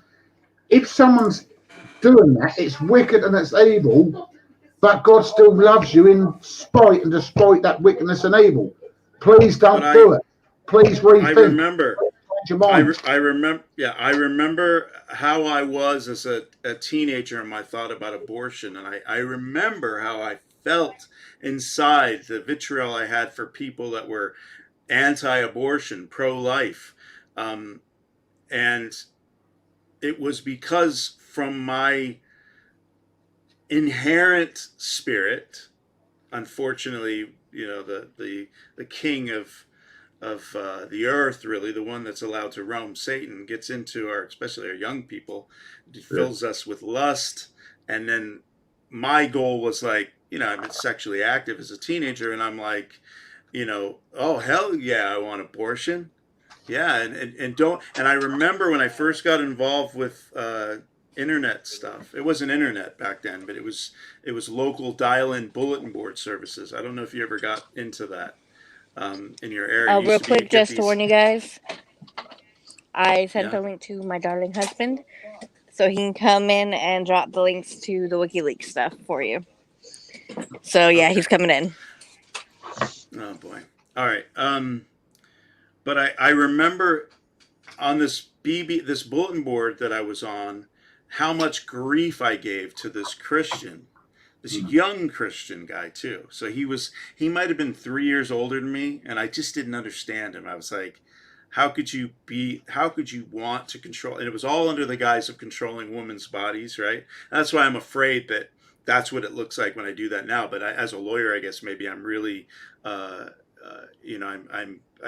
if someone's doing that, it's wicked and it's evil, but God still loves you in spite and despite that wickedness and evil. Please don't do it. Please rethink. I remember. your mind. I remember. Yeah, I remember how I was as a teenager and my thought about abortion, and I remember how I felt inside, the vitriol I had for people that were anti-abortion, pro-life, and it was because from my inherent spirit, unfortunately, the king of the earth, really, the one that's allowed to roam, Satan, gets into especially our young people. He fills us with lust. And then my goal was like, I've been sexually active as a teenager, and I'm like, oh, hell yeah, I want abortion. Yeah. And I remember when I first got involved with internet stuff. It wasn't internet back then, but it was local dial-in bulletin board services. I don't know if you ever got into that. In your area. Real quick, just to warn you guys, I sent the link to my darling husband, so he can come in and drop the links to the WikiLeaks stuff for you. So yeah, he's coming in. Oh boy! All right. But I remember on this bulletin board that I was on, how much grief I gave to this Christian. This young Christian guy too. So he might have been 3 years older than me, and I just didn't understand him. I was like, how could you want to control? And it was all under the guise of controlling women's bodies, right? And that's why I'm afraid that that's what it looks like when I do that now. But as a lawyer, I guess maybe I'm really, I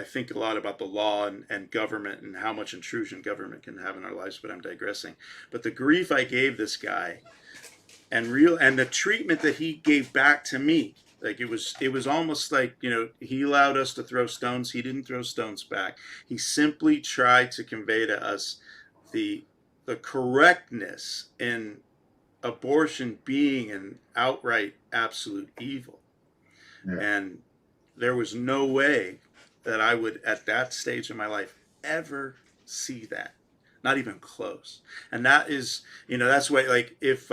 think a lot about the law and government and how much intrusion government can have in our lives, but I'm digressing. But the grief I gave this guy, and the treatment that he gave back to me, like it was almost like, he allowed us to throw stones. He didn't throw stones back. He simply tried to convey to us the correctness in abortion being an outright absolute evil. Yeah. And there was no way that I would, at that stage in my life, ever see that. Not even close. And that is, that's why, like, if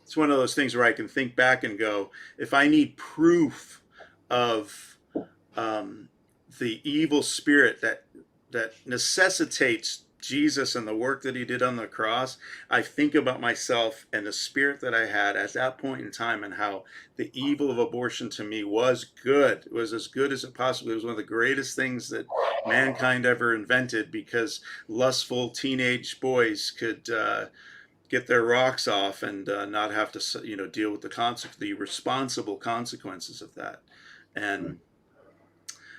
it's one of those things where I can think back and go, if I need proof of the evil spirit that necessitates Jesus and the work that he did on the cross, I think about myself and the spirit that I had at that point in time, and how the evil of abortion to me was good. It was as good as it possibly was. One of the greatest things that mankind ever invented, because lustful teenage boys could get their rocks off and not have to, deal with the responsible consequences of that. And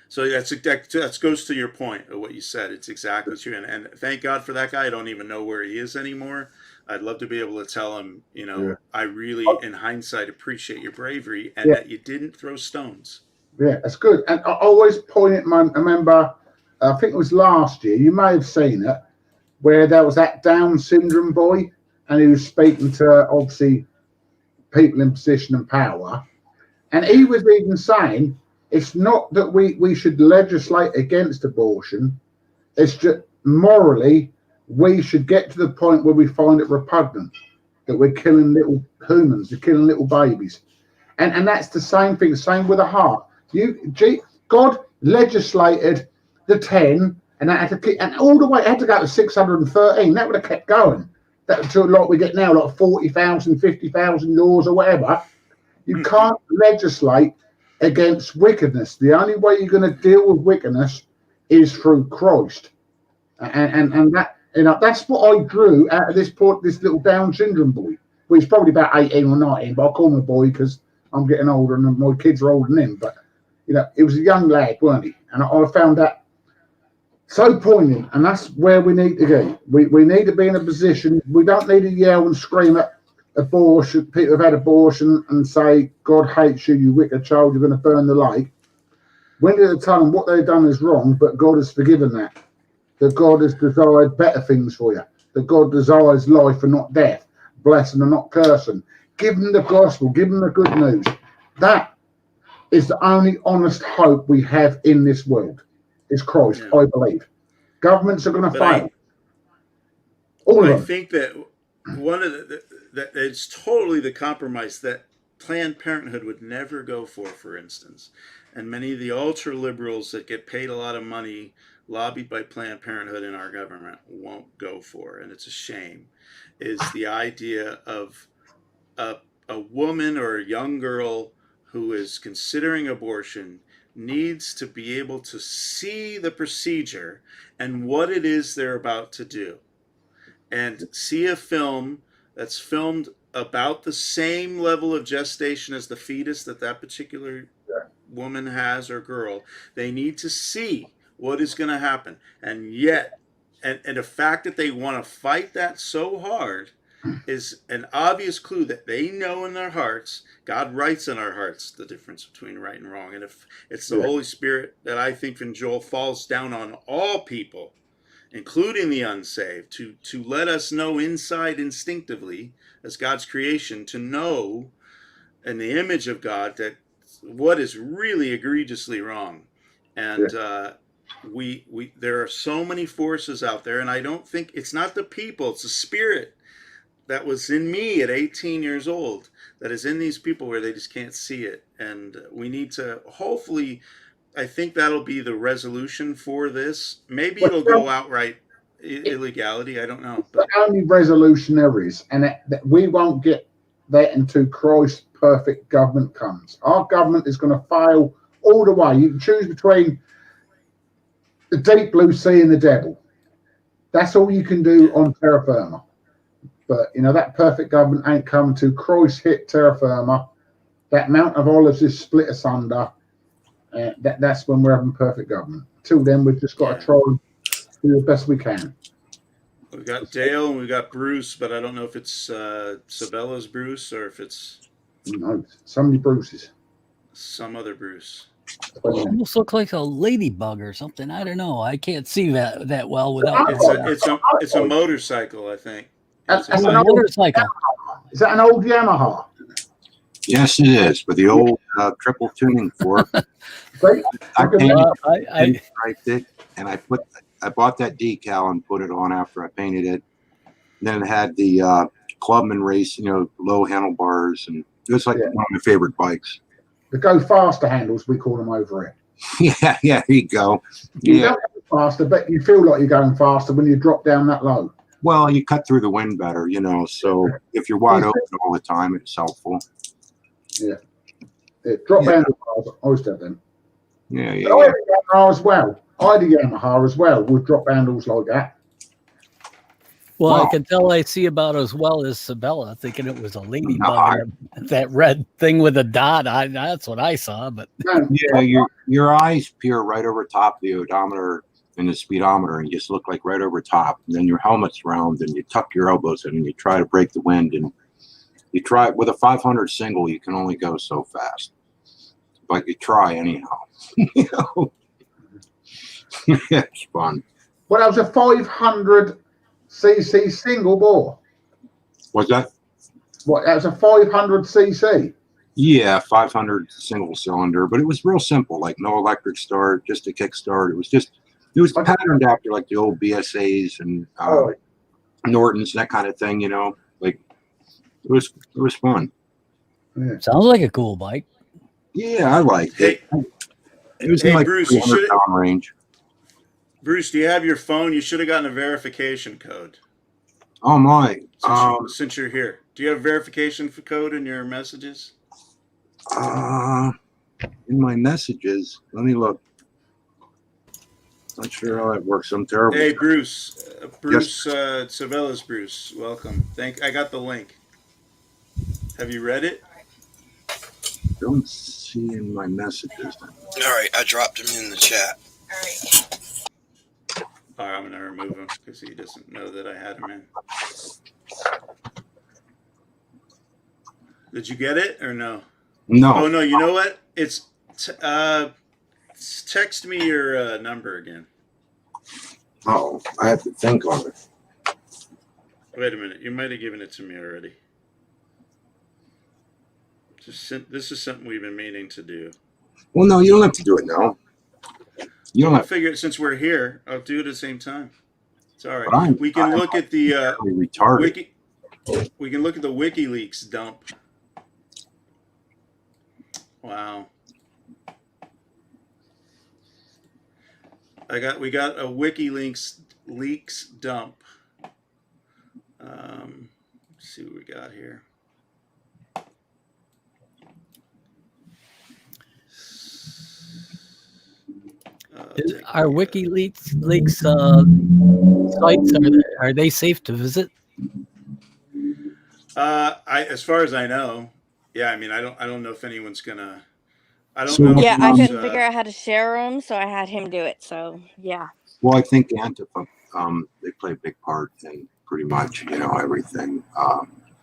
so that goes to your point of what you said. It's exactly true. And thank God for that guy. I don't even know where he is anymore. I'd love to be able to tell him, I really, in hindsight, appreciate your bravery and that you didn't throw stones. Yeah, that's good. And I always point at I remember, I think it was last year, you may have seen it, where there was that Down syndrome boy, and he was speaking to, obviously, people in position and power. And he was even saying, it's not that we should legislate against abortion. It's just morally, we should get to the point where we find it repugnant that we're killing little humans, we're killing little babies. And that's the same thing, same with a heart. God legislated the 10, and that had to keep, and all the way, it had to go to 613. That would have kept going. That to like we get now, like 40,000, 50,000 laws or whatever. You can't legislate against wickedness. The only way you're going to deal with wickedness is through Christ, and that, that's what I drew out of this little Down syndrome boy. Well, he's probably about 18 or 19, but I call him a boy because I'm getting older and my kids are older than him. But he was a young lad, weren't he? And I found that so poignant, and that's where we need to go. We need to be in a position. We don't need to yell and scream at abortion, people have had abortion, and say, God hates you, you wicked child, you're going to burn the lake. We need to tell them what they've done is wrong, but God has forgiven that. That God has desired better things for you. That God desires life and not death, blessing and not cursing. Give them the gospel, give them the good news. That is the only honest hope we have in this world. Is Christ, I believe. Governments are going to fail. I think that one of that it's totally the compromise that Planned Parenthood would never go for instance, and many of the ultra liberals that get paid a lot of money, lobbied by Planned Parenthood in our government, won't go for, and it's a shame, is the idea of a woman or a young girl who is considering abortion needs to be able to see the procedure and what it is they're about to do, and see a film that's filmed about the same level of gestation as the fetus that that particular woman has or girl. They need to see what is going to happen. And yet, and the fact that they want to fight that so hard is an obvious clue that they know in their hearts, God writes in our hearts the difference between right and wrong. And if it's the Holy Spirit that I think from Joel falls down on all people, including the unsaved, to let us know inside instinctively as God's creation, to know in the image of God that what is really egregiously wrong. And we there are so many forces out there, and I don't think it's not the people, it's the spirit that was in me at 18 years old that is in these people where they just can't see it. And we need to, hopefully, I think that'll be the resolution for this. Maybe it'll go outright illegality. I don't know. But the only resolution there is, and that we won't get that until Christ's perfect government comes. Our government is going to fail all the way. You can choose between the deep blue sea and the devil. That's all you can do on terra firma. But, you know, that perfect government ain't come to Christ hit terra firma. That Mount of Olives is split asunder. That's when we're having perfect government. Till then, we've just got to try and do the best we can. We've got Dale and we've got Bruce, but I don't know if it's Sabella's Bruce or if it's so many Bruces. Some other Bruce. Almost look like a ladybug or something. I don't know. I can't see that well without. It's a motorcycle, I think. That's an old motorcycle. Is that an old Yamaha? Yes, it is, with the old triple tuning fork. I striped it, and I bought that decal and put it on after I painted it. And then it had the Clubman race, low handlebars, and it was like one of my favorite bikes. The go faster handles, we call them over here. Yeah, here you go. You don't go faster, but you feel like you're going faster when you drop down that low. Well, you cut through the wind better, so if you're wide open all the time, it's helpful. Yeah. Drop handles, I always do them. Yeah. I had a Yamaha as well. I had a Yamaha as well with drop handles like that. Well, I can tell I see about as well as Sabella, thinking it was a ladybug. That red thing with a dot, that's what I saw. But yeah, your eyes peer right over top of the odometer and the speedometer, and you just look like right over top. And then your helmet's round, and you tuck your elbows in, and you try to break the wind. And you try with a 500 single, you can only go so fast, but you try anyhow. It's fun. Well, that was a 500cc single bore. What's that? What? That was a 500cc. Yeah, 500 single cylinder, but it was real simple, like no electric start, just a kick start. It was patterned after like the old BSAs and Nortons, that kind of thing, like it was fun. Yeah. Sounds like a cool bike. Yeah, I liked it. It was like Bruce, 300-pound range. Bruce, do you have your phone? You should have gotten a verification code. Oh my! Since you're here, do you have verification code in your messages? In my messages, let me look. Not sure how that works. I'm terrible. Hey, Bruce. Bruce, Sabella's Bruce. Welcome. I got the link. Have you read it? Don't see in my messages. All right, I dropped him in the chat. All right, I'm going to remove him because he doesn't know that I had him in. Did you get it or no? No. Oh, no. You know what? It's text me your number again. Oh, I have to think on it. Wait a minute. You might have given it to me already. This is something we've been meaning to do. Well, no, you don't have to do it now. You don't I'll have figure it since we're here. I'll do it at the same time. It's all right. But We can look at the retarded. We can look at the WikiLeaks dump. Wow. We got a WikiLeaks leaks dump. Let's see what we got here. Are WikiLeaks sites are they safe to visit? As far as I know, yeah. I mean, I don't know if anyone's gonna. I don't know. Yeah, I If couldn't figure out how to share them, so I had him do it. So yeah. Well, I think Antifa, they play a big part in pretty much, everything.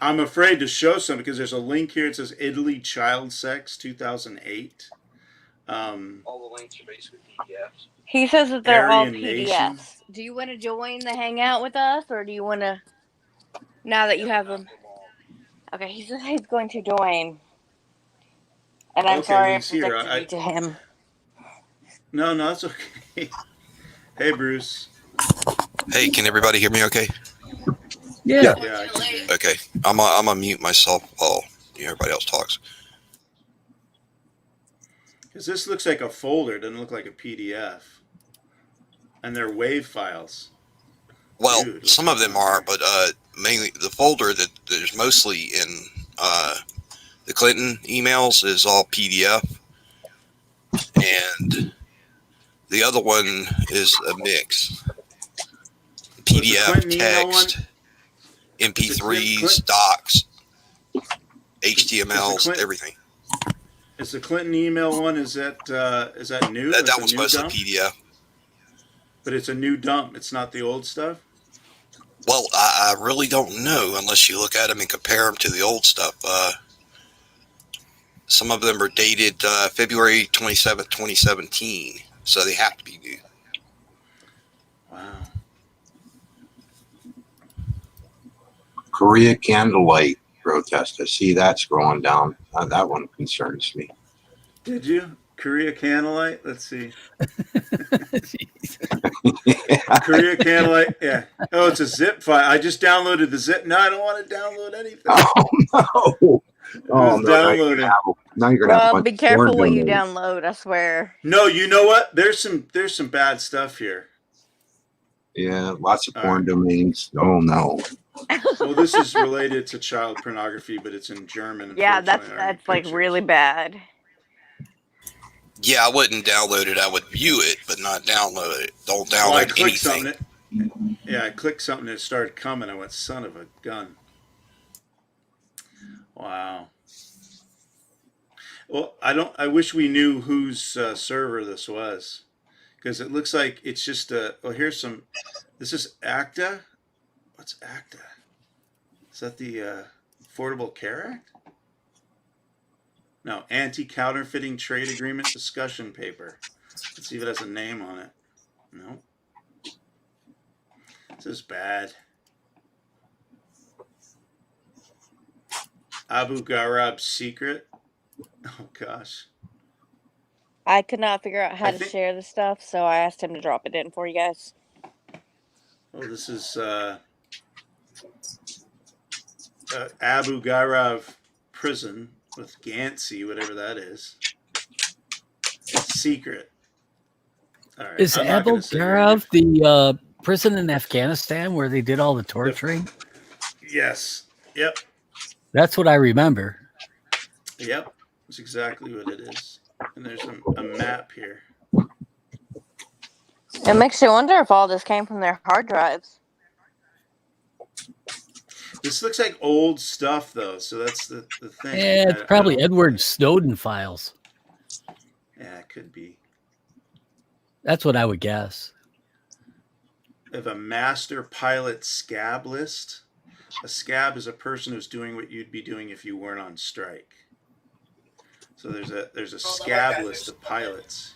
I'm afraid to show some because there's a link here. It says Italy child sex 2008. All the links are basically PDFs. He says that they're all Aryan PDFs. Nation. Do you want to join the hangout with us, or do you want to? Now that you have them. Okay, he says he's going to join. And I'm sorry I projected you to him. No, it's okay. Hey, Bruce. Hey, can everybody hear me okay? Yeah. Okay. I'm gonna mute myself while everybody else talks. Because this looks like a folder. It doesn't look like a PDF. And they're WAV files. Well, some of them are, but mainly the folder that is mostly in the Clinton emails is all PDF, and the other one is a mix. PDF, text, MP3s, docs, HTMLs, everything. Is the Clinton email one? Is that new? That one's mostly PDF. But it's a new dump. It's not the old stuff. Well, I really don't know unless you look at them and compare them to the old stuff. Some of them are dated February 27th, 2017, so they have to be new. Wow. Korea candlelight protest. I see that scrolling down. That one concerns me. Did you? Korea candlelight? Let's see. Korea candlelight. Yeah. Oh, it's a zip file. I just downloaded the zip. No, I don't want to download anything. Oh, no. Oh, no. Downloading. Now you're going to have be careful what you download, I swear. No, you know what? There's some bad stuff here. Yeah, lots of porn domains. Oh, no. Well, this is related to child pornography, but it's in German. Yeah, that's like really bad. Yeah, I wouldn't download it. I would view it, but not download it. Don't download anything. I clicked something and it started coming. I went, son of a gun. Wow. Well, I wish we knew whose server this was, because it looks like it's just here's some. This is ACTA. What's ACTA? Is that the Affordable Care Act? No, Anti-Counterfeiting Trade Agreement Discussion Paper. Let's see if it has a name on it. No. This is bad. Abu Ghraib's secret. Oh, gosh. I could not figure out how to share the stuff, so I asked him to drop it in for you guys. Oh, this is Abu Ghraib prison with Gansey, whatever that is. Secret. All right, is Abu Ghraib the prison in Afghanistan where they did all the torturing? Yes. Yep. That's what I remember. Yep. That's exactly what it is. And there's a map here. It makes you wonder if all this came from their hard drives. This looks like old stuff, though, so that's the thing. Yeah, it's probably Edward Snowden files. Yeah, it could be. That's what I would guess. Of a master pilot scab list. A scab is a person who's doing what you'd be doing if you weren't on strike. So there's a scab list of pilots.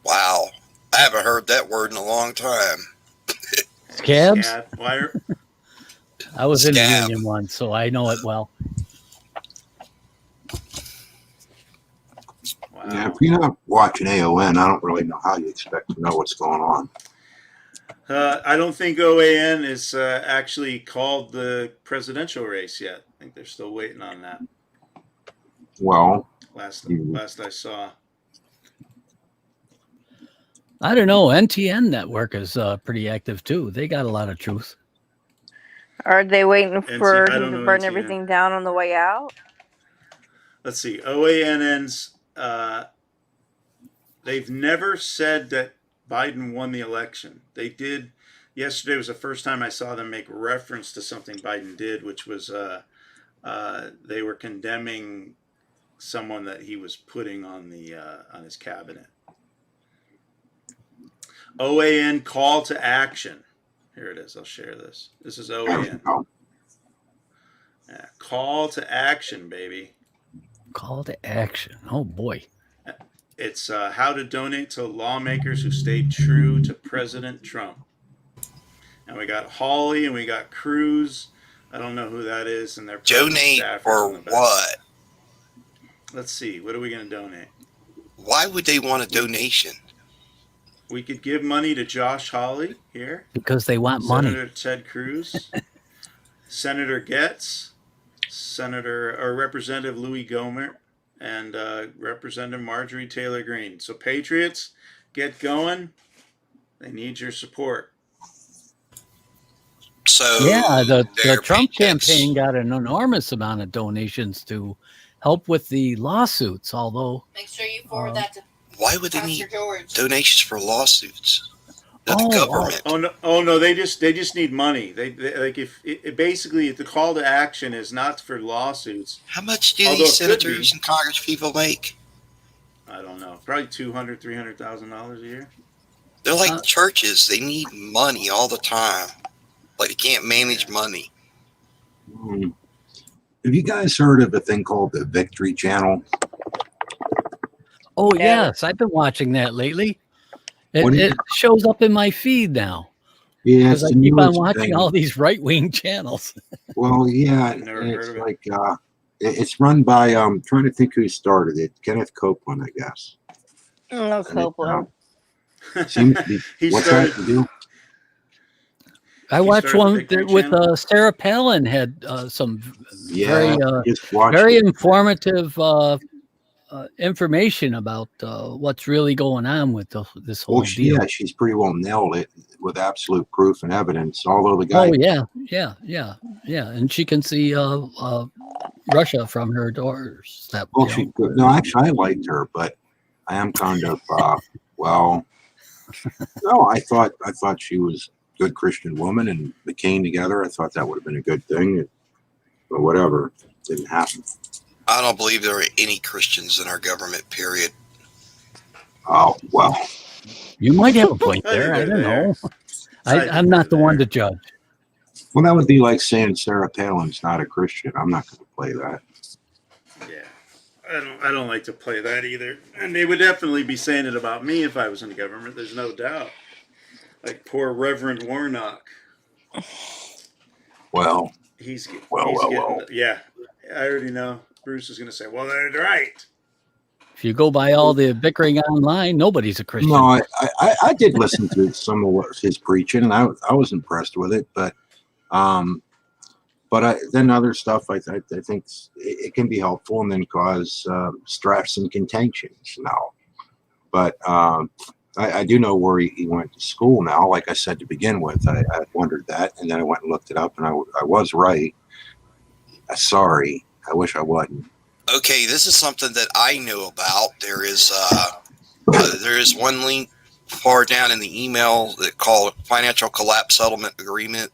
Wow. I haven't heard that word in a long time. Scabs? I was in the union once, so I know it well. Wow. Yeah, if you're not watching AON, I don't really know how you expect to know what's going on. I don't think OAN is actually called the presidential race yet. I think they're still waiting on that. Well, last I saw. I don't know. NTN network is pretty active too. They got a lot of truth. Are they waiting for I him don't to know burn NTN. everything down on the way out? Let's see. OANN's, they've never said that Biden won the election. They did. Yesterday was the first time I saw them make reference to something Biden did, which was they were condemning someone that he was putting on his cabinet. OAN call to action. Here it is. I'll share this. This is OAN. Yeah, call to action, baby. Call to action. Oh boy. It's how to donate to lawmakers who stayed true to President Trump. And we got Hawley and we got Cruz. I don't know who that is, and they're donate for what? Let's see. What are we going to donate? Why would they want a donation? We could give money to Josh Hawley here because they want Senator money. Ted Cruz, Senator Getz, Representative Louis Gohmert, and Representative Marjorie Taylor Greene. So Patriots, get going. They need your support. So yeah, the Trump campaign got an enormous amount of donations to help with the lawsuits. Although, make sure you forward that to. Why would they need donations for lawsuits? The government. Oh no! They just need money. They like if basically the call to action is not for lawsuits. How much do these senators and Congress people make? I don't know. Probably $200,000-$300,000 a year. They're like churches. They need money all the time. Like they can't manage money. Have you guys heard of a thing called the Victory Channel? Oh yes, I've been watching that lately. It shows up in my feed now. Yeah, because I keep on watching all these right-wing channels. Well, yeah, it's like it's run by I'm trying to think who started it. Kenneth Copeland, I guess. No, Copeland. Seems to be, what's that to do? I watched one with Sarah Palin had some very informative information about what's really going on with this whole deal. Yeah, she's pretty well nailed it with absolute proof and evidence. Although the guy, and she can see Russia from her doorstep. No, actually, I liked her, but I am kind of no, I thought she was a good Christian woman, and McCain together, I thought that would have been a good thing, but whatever, didn't happen. I don't believe there are any Christians in our government, period. Oh, well. You might have a point there. I don't know. I'm not the one to judge. Well, that would be like saying Sarah Palin's not a Christian. I'm not going to play that. Yeah. I don't like to play that either. And they would definitely be saying it about me if I was in the government. There's no doubt. Like poor Reverend Warnock. Well. Well. Yeah. I already know. Bruce is going to say, well, they're right. If you go by all the bickering online, nobody's a Christian. No, I did listen to some of his preaching, and I was impressed with it. But then other stuff, I think it can be helpful and then cause stress and contentions now. But I do know where he went to school now. Like I said to begin with, I wondered that, and then I went and looked it up, and I was right. Sorry. I wish I wasn't. Okay, this is something that I know about. There is one link far down in the email that called Financial Collapse Settlement Agreement.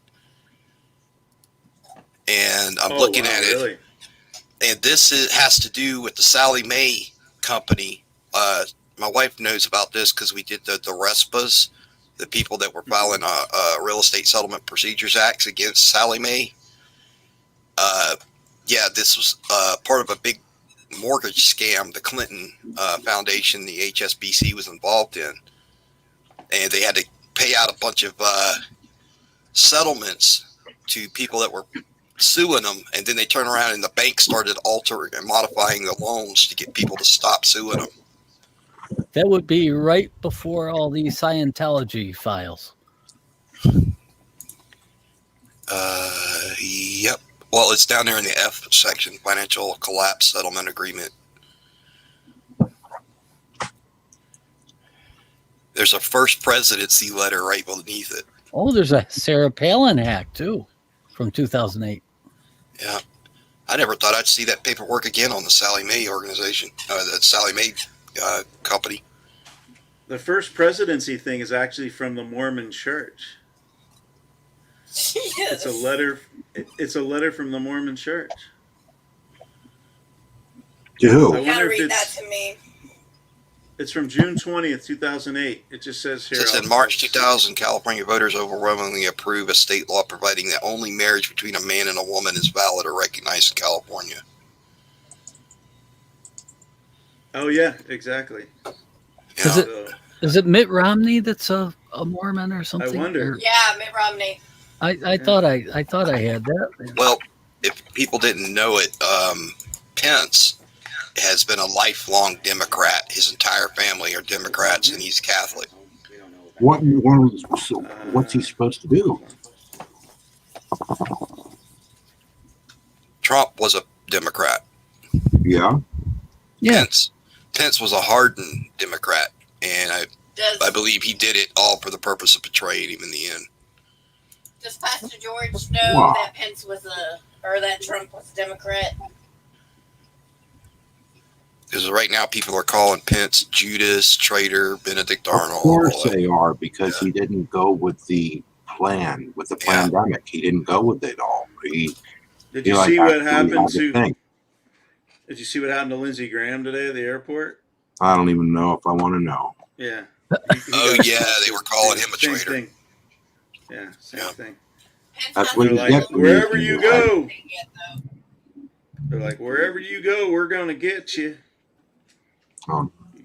And I'm looking at it. Really? And this has to do with the Sallie Mae company. My wife knows about this because we did the RESPAs, the people that were filing Real Estate Settlement Procedures Acts against Sallie Mae. Yeah, this was part of a big mortgage scam the Clinton Foundation, the HSBC, was involved in. And they had to pay out a bunch of settlements to people that were suing them. And then they turned around and the bank started altering and modifying the loans to get people to stop suing them. That would be right before all these Scientology files. Yep. Well, it's down there in the F section, Financial Collapse Settlement Agreement. There's a first presidency letter right beneath it. Oh, there's a Sarah Palin hack too, from 2008. Yeah, I never thought I'd see that paperwork again on the Sally Mae organization, the Sally Mae company. The first presidency thing is actually from the Mormon Church. Yes. It's a letter. It's a letter from the Mormon Church. To who? I You wonder gotta if read that to me. It's from June 20th, 2008. It just says here. It says in March 2000, California voters overwhelmingly approve a state law providing that only marriage between a man and a woman is valid or recognized in California. Oh yeah, exactly. Is it Mitt Romney that's a Mormon or something? I wonder. Yeah, Mitt Romney. I thought I had that. Well, if people didn't know it, Pence has been a lifelong Democrat. His entire family are Democrats, and he's Catholic. What's he supposed to do? Trump was a Democrat. Yeah. Pence was a hardened Democrat, and I believe he did it all for the purpose of betraying him in the end. Does Pastor George know that Pence was that Trump was a Democrat? Because right now people are calling Pence Judas, traitor, Benedict Arnold. Of course they are, because he didn't go with the plan, with the pandemic. He didn't go with it all. Did you see what happened to? Did you see what happened to Lindsey Graham today at the airport? I don't even know if I want to know. Yeah. They were calling him a traitor. Thing. Yeah, same thing. That's what they're like, wherever you go. They're like, wherever you go, we're gonna get you.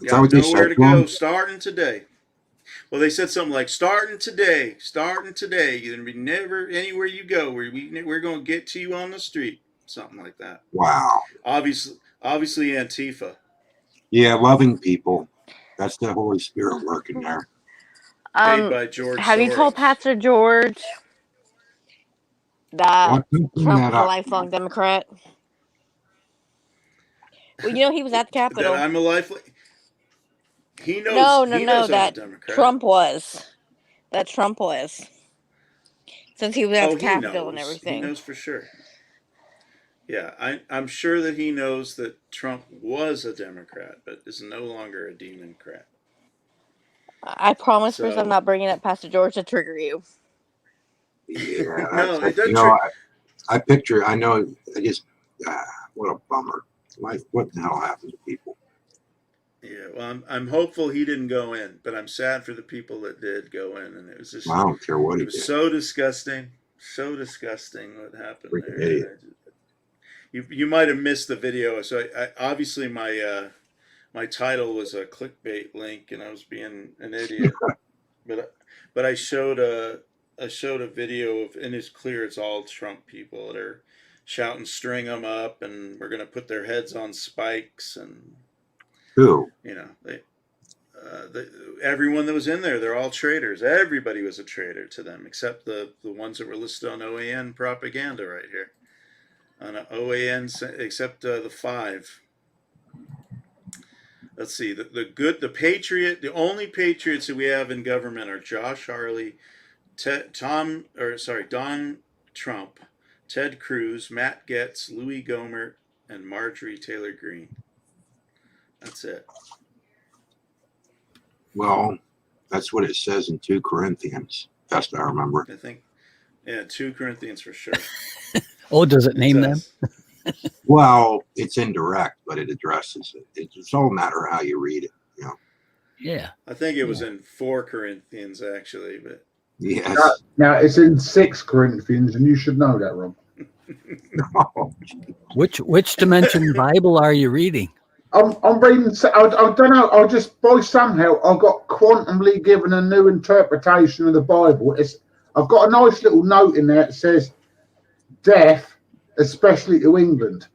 Is that what they said? Nowhere to go, starting today. Well, they said something like, starting today. You're gonna be never anywhere you go. We're gonna get to you on the street. Something like that. Wow. Obviously Antifa. Yeah, loving people. That's the Holy Spirit working there. Paid by George Have Soros. you told Pastor George that Trump was a lifelong Democrat? Well, he was at the Capitol. That I'm a lifelong. He knows. No. That Trump was. That Trump was. Since he was at the Capitol and everything. He knows for sure. Yeah, I'm sure that he knows that Trump was a Democrat, but is no longer a Democrat. I promise, Chris, I'm not bringing up Pastor George to trigger you. Yeah, no, it doesn't. I know. What a bummer. Life. What the hell happened to people? Yeah, well, I'm hopeful he didn't go in, but I'm sad for the people that did go in, and it was just. I don't care what he did. So disgusting. So disgusting what happened there. You might have missed the video. So obviously my title was a clickbait link, and I was being an idiot. but I showed a video of, and it's clear it's all Trump people that are shouting, "String them up," and we're gonna put their heads on spikes, and who? Everyone that was in there, they're all traitors. Everybody was a traitor to them, except the ones that were listed on OAN propaganda right here. On OAN, except the 5. Let's see. The only patriots that we have in government are Josh Hawley, Don Trump, Ted Cruz, Matt Gaetz, Louis Gohmert, and Marjorie Taylor Greene. That's it. Well, that's what it says in 2 Corinthians. Best I remember. I think, 2 Corinthians for sure. Oh, does it name them? Well, it's indirect, but it addresses it. It's all a matter of how you read it. Yeah. I think it was in 4 Corinthians actually, but yes. Now it's in 6 Corinthians, and you should know that, Rob. Which dimension Bible are you reading? I'm reading. I don't know. I just somehow I got quantumly given a new interpretation of the Bible. I've got a nice little note in there that says death, especially to England.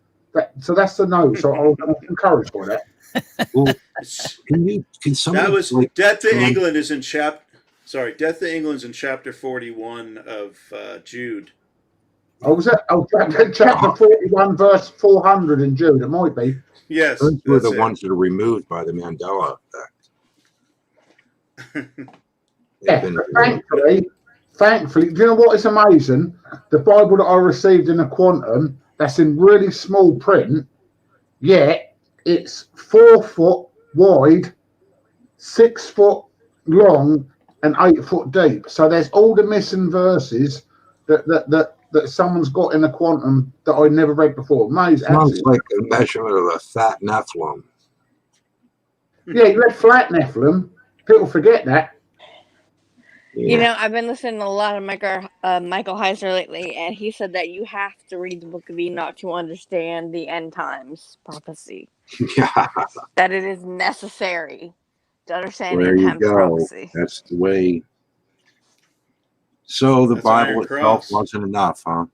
So that's the note. So I'm encouraged by that. Well, can somebody? That was Death to England is in Death to England's in chapter 41 of Jude. Oh, was that? Oh, chapter 41, verse 400 in Jude. It might be. Yes, those were the ones that are removed by the Mandela effect. Yeah, thankfully, do you know what is amazing? The Bible that I received in a quantum, that's in really small print, yet it's 4 foot wide, 6 foot long, and 8 foot deep. So there's all the missing verses that someone's got in a quantum that I never read before. Amazing. Sounds like a measurement of a fat Nephilim. Yeah, you read flat Nephilim. People forget that. You know, I've been listening to a lot of Michael Heiser lately, and he said that you have to read the Book of Enoch to understand the end times prophecy. Yeah. That it is necessary to understand There end you times go. prophecy. That's the way. So the That's Bible Iron itself Cross. wasn't enough, huh?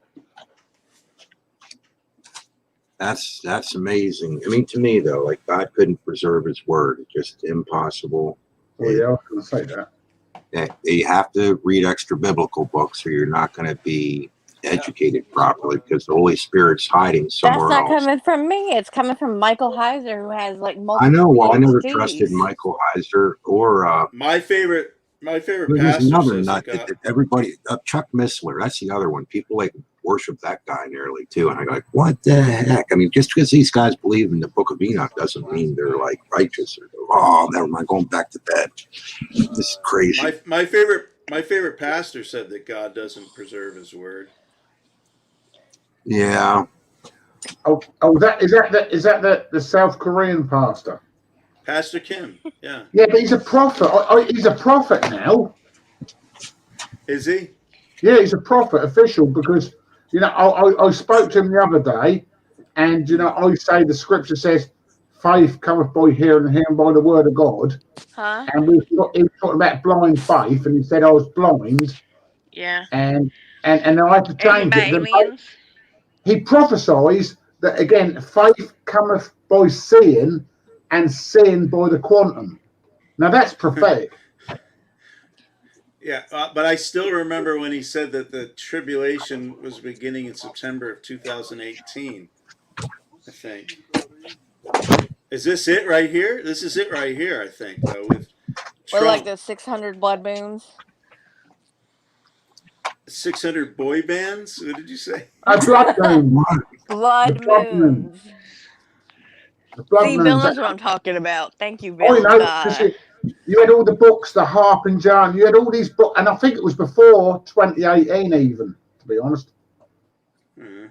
That's amazing. I mean, to me though, like God couldn't preserve His word. It's just impossible. Oh yeah, I was going to say that. You have to read extra biblical books, or you're not going to be educated properly, because the Holy Spirit's hiding somewhere That's not else. coming from me. It's coming from Michael Heiser, who has like multiple I know. Well, I never PhDs. trusted Michael Heiser or My favorite there's pastor another says nut that that everybody, Chuck Missler, that's the other one. People like worship that guy nearly too. And I'm like, what the heck? I mean, just because these guys believe in the Book of Enoch doesn't mean they're like righteous or, oh, never mind, going back to bed. This is crazy. my favorite pastor said that God doesn't preserve His word. Yeah. Oh, is that the South Korean pastor? Pastor Kim, yeah. Yeah, but he's a prophet. He's a prophet now. Is he? Yeah, he's a prophet official, because you know I spoke to him the other day, and you know I say the scripture says faith cometh by hearing and hearing by the word of God. Huh? And he was talking about blind faith, and he said I was blind. Yeah. And I had to change it. Aliens? He prophesies that again, faith cometh by seeing, and seeing by the quantum. Now that's prophetic. Yeah, but I still remember when he said that the tribulation was beginning in September of 2018, I think. Is this it right here? This is it right here, I think, though, with Or Trump. like the 600 blood moons. 600 boy bands? What did you say? Blood moon. Blood moons. See, Bill knows what I'm talking about. Thank you, Bill. I know. You had all the books, the Harbinger, you had all these books, and I think it was before 2018 even, to be honest. Mm-hmm.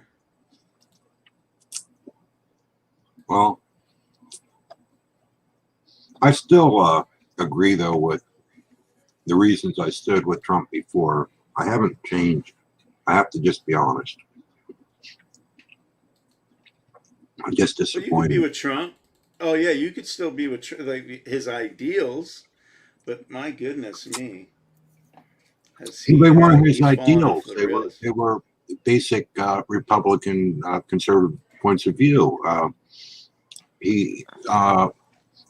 Well, I still agree, though, with the reasons I stood with Trump before. I haven't changed. I have to just be honest. I'm just disappointed. Well, you could be with Trump. Oh, yeah, you could still be with like his ideals, but my goodness me. They weren't his ideals. They were basic Republican conservative points of view.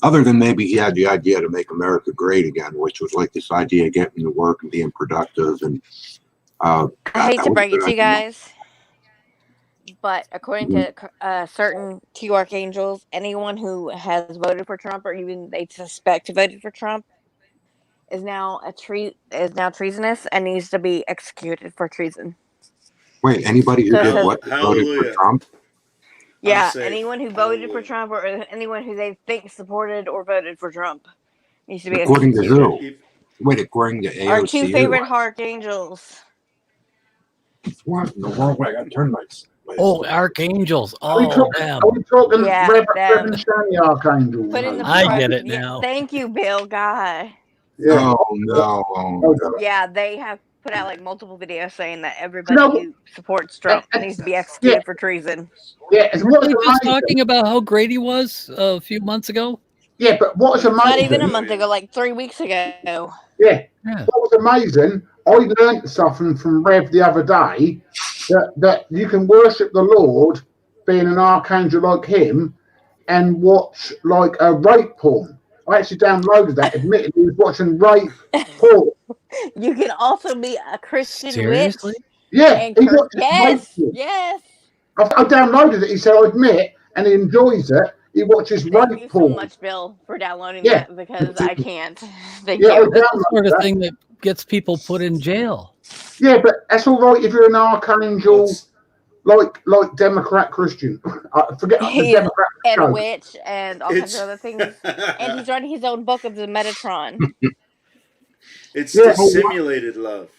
Other than maybe he had the idea to make America great again, which was like this idea of getting to work and being productive. And I hate to break it to you guys, but according to certain two archangels, anyone who has voted for Trump, or even they suspect voted for Trump, is now treasonous and needs to be executed for treason. Wait, anybody who did what voted for Trump? Yeah, anyone who voted for Trump, or anyone who they think supported or voted for Trump, needs to be according executed. to who? Wait, according to AOC. Our two favorite archangels. What in the world? I got to turn my. Oh, archangels! Oh, damn! Are we talking Reverend Shani archangels? Put in the I get it now. Thank you, Bill Guy. Yeah. Oh no! Yeah, they have put out like multiple videos saying that everybody who supports Trump needs to be executed for treason. Yeah, and what He was talking about how great he was a few months ago. Yeah, but what was amazing? Not even a month ago, like 3 weeks ago. Yeah. What was amazing? I learned something from Rev the other day that you can worship the Lord, being an archangel like him, and watch like a rape porn. I actually downloaded that. Admittedly, he was watching rape porn. You can also be a Christian Seriously? witch. Yeah. Yes. I downloaded it. He said, I admit, and he enjoys it. he watches Thank rape you so porn. much, Bill, for downloading Yeah. that because I can't. Thank Yeah, you. That's the sort of thing that gets people put in jail. Yeah, but that's all right if you're an archangel, like Democrat Christian. Forget the He's Democrat and a joke. witch and all kinds of other things. And he's writing his own book of the Metatron. It's Yeah, dissimulated love.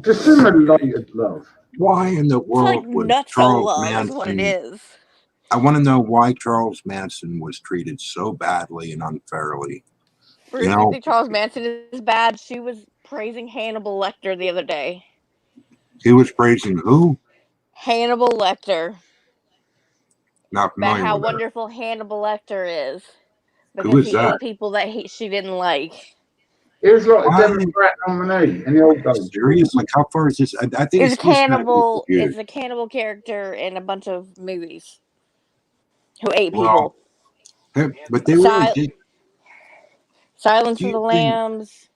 Dissimulated love. Why in the It's like world would nutso Charles love is what it Manson? is. I want to know why Charles Manson was treated so badly and unfairly. Bruce, you think Charles Manson is bad? She was praising Hannibal Lecter the other day. He was praising who? Hannibal Lecter. Not About familiar how with her. wonderful Hannibal Lecter is. Who Because is he that? ate people that she didn't like. He was like a Why? Democrat nominee in the old days. Serious? Like how far is this? I think It's a it's just gotta be cannibal. confused. It's a cannibal character in a bunch of movies who ate Well, people. but they really did. Silence Do of the you think? Lambs.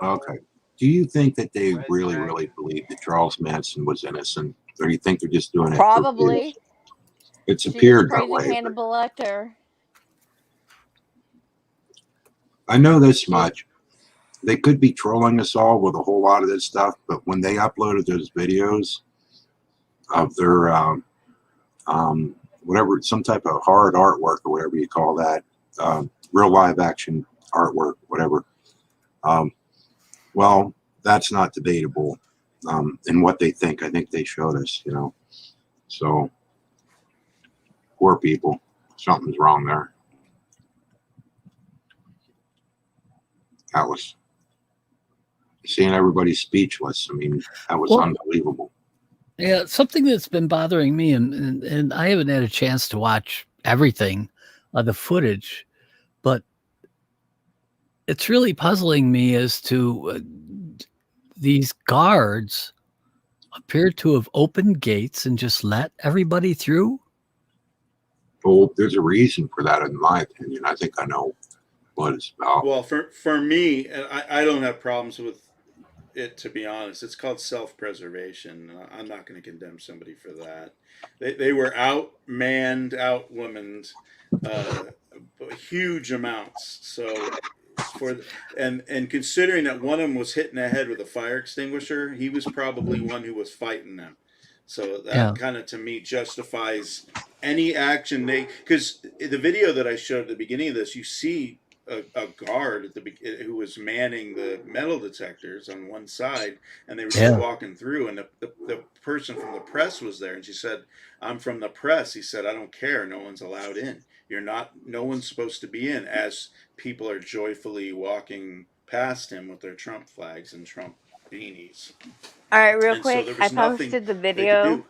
Okay. Do you think that they really, really believe that Charles Manson was innocent, or do you think they're just doing it? Probably. It's She was appeared that praising way. But Hannibal Lecter. I know this much. They could be trolling us all with a whole lot of this stuff, but when they uploaded those videos of their whatever, some type of hard artwork or whatever you call that, real live action artwork, whatever. Well, that's not debatable in what they think. I think they showed us, you know. So, poor people. Something's wrong there. That was seeing everybody speechless. I mean, that was unbelievable. Yeah, something that's been bothering me, and I haven't had a chance to watch everything of the footage, but it's really puzzling me as to these guards appear to have opened gates and just let everybody through. Well, there's a reason for that, in my opinion. I think I know what it's about. Well, for me, and I don't have problems with it, to be honest. It's called self-preservation. I'm not going to condemn somebody for that. They were outmanned, outwomaned, huge amounts. So and considering that one of them was hitting the head with a fire extinguisher, he was probably one who was fighting them. So that kind of, to me, justifies any action because the video that I showed at the beginning of this, you see a guard at who was manning the metal detectors on one side, and they were just walking through, and the person from the press was there, and she said, "I'm from the press." He said, "I don't care. No one's allowed in. No one's supposed to be in," as people are joyfully walking past him with their Trump flags and Trump beanies. All right, real And quick, so I posted the video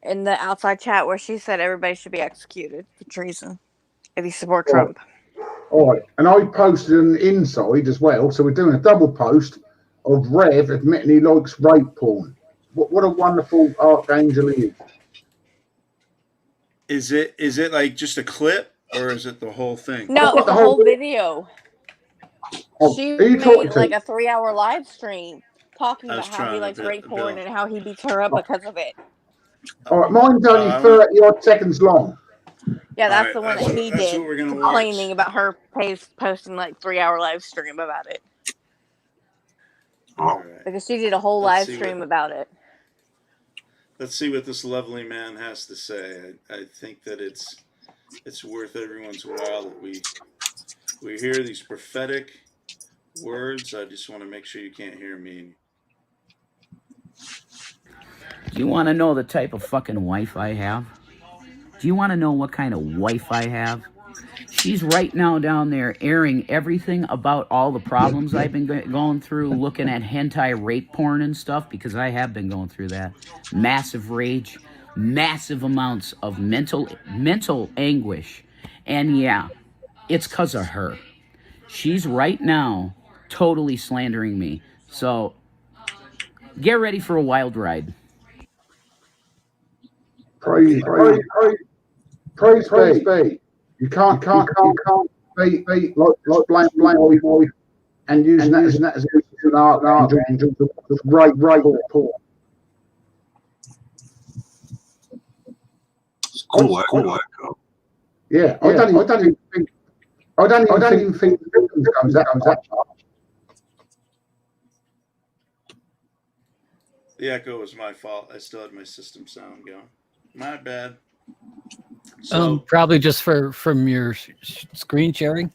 in the outside chat where she said everybody should be executed for treason if you support Trump. All right, and I posted an inside as well, so we're doing a double post of Rev admitting he likes rape porn. What a wonderful archangel he is. Is it like just a clip, or is it the whole thing? No, it's the whole video. Oh, She who you made talking to? like a 3-hour live stream talking I about was how he trying likes to rape Bill. porn and how he beats her up because of it. All right, mine's only 30 odd seconds long. Yeah, that's All the right, one that he that's did, what we're gonna complaining watch. about her posting like 3-hour live stream about it. All right. Because she did a whole Let's live see stream what- about it. Let's see what this lovely man has to say. I think that it's worth everyone's while that we hear these prophetic words. I just want to make sure you can't hear me. Do you want to know the type of fucking wife I have? Do you want to know what kind of wife I have? She's right now down there airing everything about all the problems I've been going through, looking at hentai rape porn and stuff, because I have been going through that. Massive rage, massive amounts of mental anguish. And yeah, it's because of her. She's right now totally slandering me. So get ready for a wild ride. Praise be. You can't be like blame boy and using that as an archangel to rape porn. It's cool echo. Yeah, I don't even think the victims comes that far. The echo was my fault. I still had my system sound going. My bad. So probably just from your screen sharing.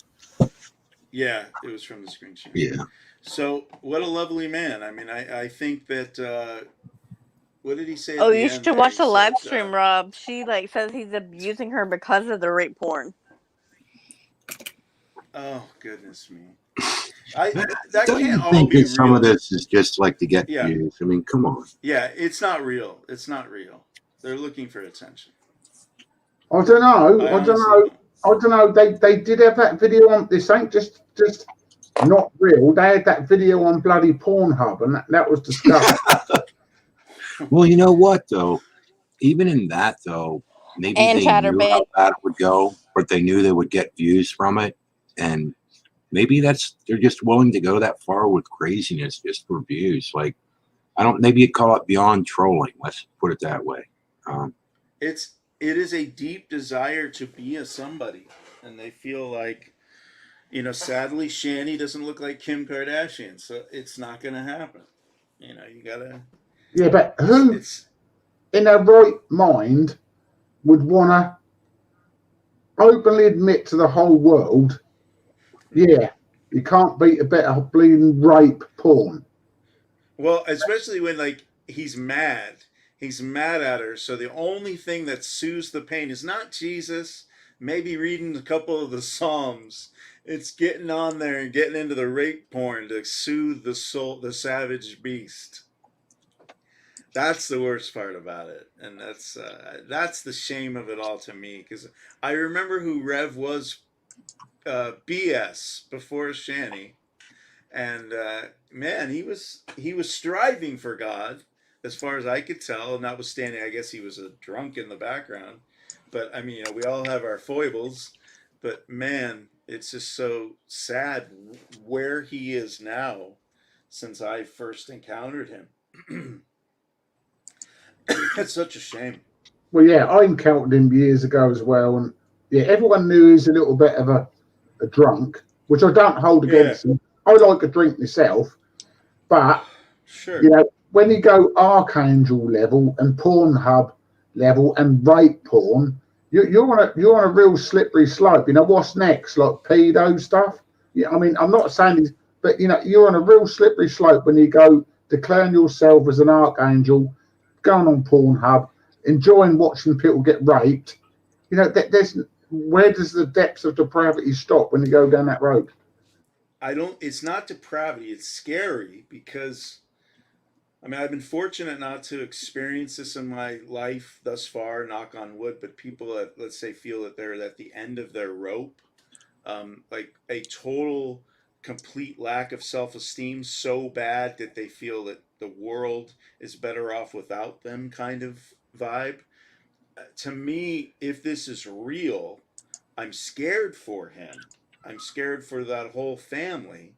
yeah, it was from the screen sharing. Yeah. So what a lovely man. I mean, I think that what did he say? Oh, at the you end should there? watch He the live said, stream, Rob. She says he's abusing her because of the rape porn. oh goodness me. That Don't can't you all think be that some real. of this is just like to get Yeah. views? I mean, come on. Yeah, it's not real. It's not real. They're looking for attention. I don't know. They did have that video on. This ain't just not real. They had that video on bloody Pornhub, and that was disgusting. Well, you know what though? Even in that though, maybe And they knew Chatterbait. how bad it would go, but they knew they would get views from it, and maybe they're just willing to go that far with craziness just for views. Like, maybe you'd call it beyond trolling. Let's put it that way. It is a deep desire to be a somebody, and they feel like, sadly, Shani doesn't look like Kim Kardashian, so it's not going to happen. You gotta. Yeah, but who in their right mind would want to openly admit to the whole world, yeah, you can't beat a better bleeding rape porn? Well, especially when he's mad. He's mad at her, so the only thing that soothes the pain is not Jesus, maybe reading a couple of the Psalms. It's getting on there and getting into the rape porn to soothe the soul, the savage beast. That's the worst part about it, and that's the shame of it all to me, because I remember who Rev was, BS before Shani, and man, he was striving for God, as far as I could tell. Notwithstanding, I guess he was a drunk in the background, but I mean, we all have our foibles. But man, it's just so sad where he is now since I first encountered him. It's such a shame. Well, yeah, I encountered him years ago as well, and yeah, everyone knew he's a little bit of a drunk, which I don't hold against him. I like a drink myself, but sure, when you go Archangel level and Pornhub level and rape porn, you're on a real slippery slope. What's next? Like pedo stuff? Yeah, I mean, I'm not saying this, but you're on a real slippery slope when you go declaring yourself as an archangel, going on Pornhub, enjoying watching people get raped. Where does the depths of depravity stop when you go down that road? It's not depravity, it's scary, because I mean, I've been fortunate not to experience this in my life thus far, knock on wood, but people that, let's say, feel that they're at the end of their rope, like a total, complete lack of self-esteem, so bad that they feel that the world is better off without them, kind of vibe. To me, if this is real, I'm scared for him. I'm scared for that whole family,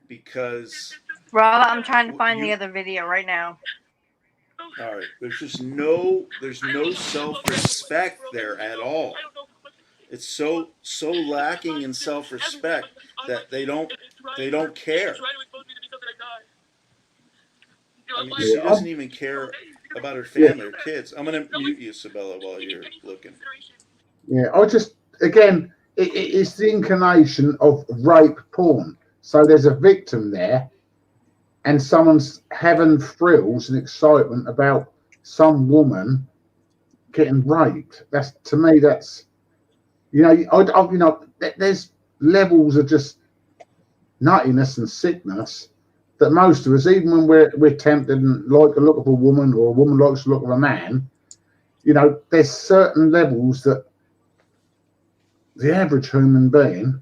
because Rob, I'm trying to find the other video right now. all right, there's no self-respect there at all. It's so lacking in self-respect that they don't care. I mean, she doesn't even care about her family or kids. I'm gonna mute you, Sabella, while you're looking. Yeah, again, it's the incarnation of rape porn. So there's a victim there, and someone's having thrills and excitement about some woman getting raped. To me, there's levels of just nuttiness and sickness that most of us, even when we're tempted and like the look of a woman, or a woman likes the look of a man, there's certain levels that the average human being,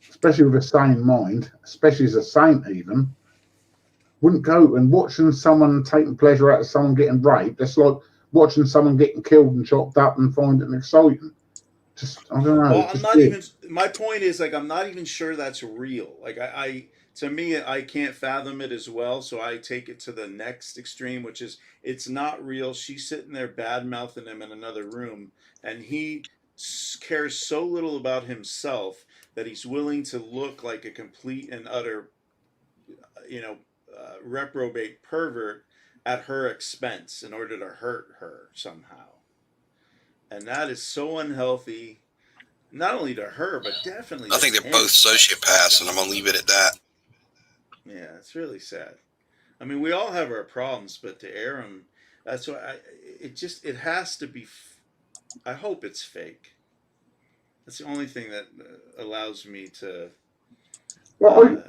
especially with a sane mind, especially as a saint even, wouldn't go. And watching someone taking pleasure out of someone getting raped, that's like watching someone getting killed and chopped up and finding it exciting. I don't know. Well, my point is, I'm not even sure that's real. To me, I can't fathom it as well. So I take it to the next extreme, which is it's not real. She's sitting there bad mouthing him in another room, and he cares so little about himself that he's willing to look like a complete and utter, reprobate pervert at her expense in order to hurt her somehow. And that is so unhealthy, not only to her, but definitely I to think they're him. both sociopaths, and I'm going to leave it at that. Yeah, it's really sad. I mean, we all have our problems, but to air them, that's why it has to be, I hope it's fake. That's the only thing that allows me to. Well,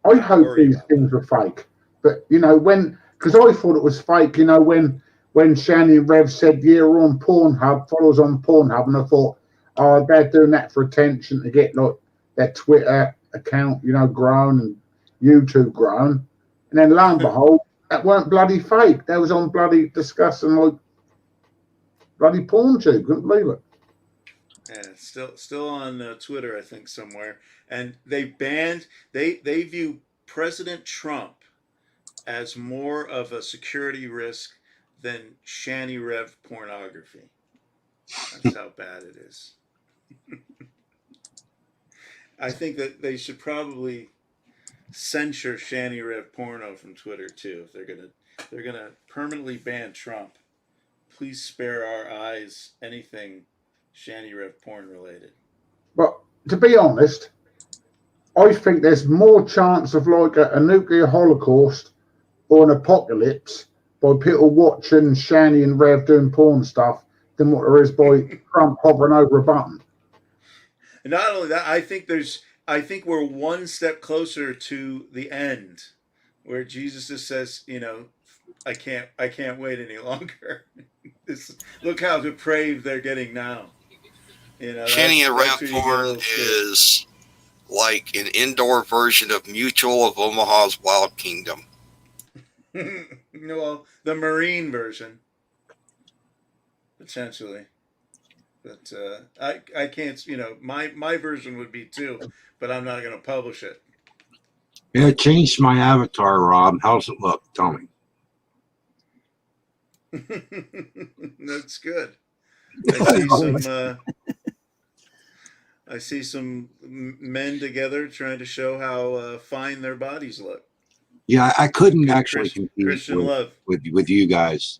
I hope these things were fake, but because I thought it was fake, when Shani and Rev said, "Yeah, we're on Pornhub," followers on Pornhub, and I thought, oh, they're doing that for attention to get like their Twitter account, grown and YouTube grown, and then lo and behold, that weren't bloody fake. They was on bloody discussing like bloody porn tube. Couldn't believe it. Yeah, it's still on Twitter, I think, somewhere. And they view President Trump as more of a security risk than Shani Rev pornography. That's how bad it is. I think that they should probably censure Shani Rev porno from Twitter too. If they're gonna permanently ban Trump, please spare our eyes anything Shani Rev porn related. But to be honest, I think there's more chance of like a nuclear holocaust or an apocalypse by people watching Shani and Rev doing porn stuff than what there is by Trump hovering over a button. And not only that, I think we're one step closer to the end, where Jesus just says, I can't wait any longer. Look how depraved they're getting now. Shani and Rev porn is like an indoor version of Mutual of Omaha's Wild Kingdom. Well, the Marine version, potentially. But I can't, my version would be too, but I'm not going to publish it. Yeah, I changed my avatar, Rob. How's it look? Tell me. That's good. I see some men together trying to show how fine their bodies look. Yeah, I couldn't actually compete Christian love with you guys,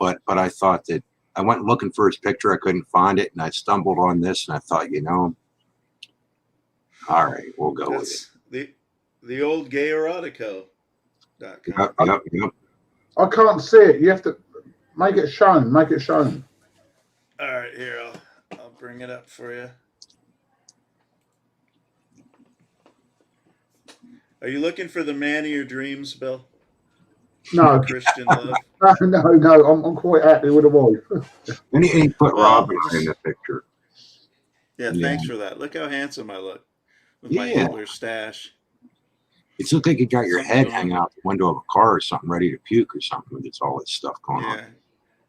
but I thought that I went looking for his picture. I couldn't find it, and I stumbled on this, and I thought, all right, we'll go with it. The old gayerotico.com. Yep. I can't see it. You have to make it shown. Make it shown. All right, here I'll bring it up for you. Are you looking for the man of your dreams, Bill? No. Christian love? No. I'm quite happy with the wife. And he put Rob in the picture. Yeah, thanks for that. Look how handsome I look with my Hitler stash. It's looked like you got your head hanging out the window of a car or something, ready to puke or something with all this stuff going on.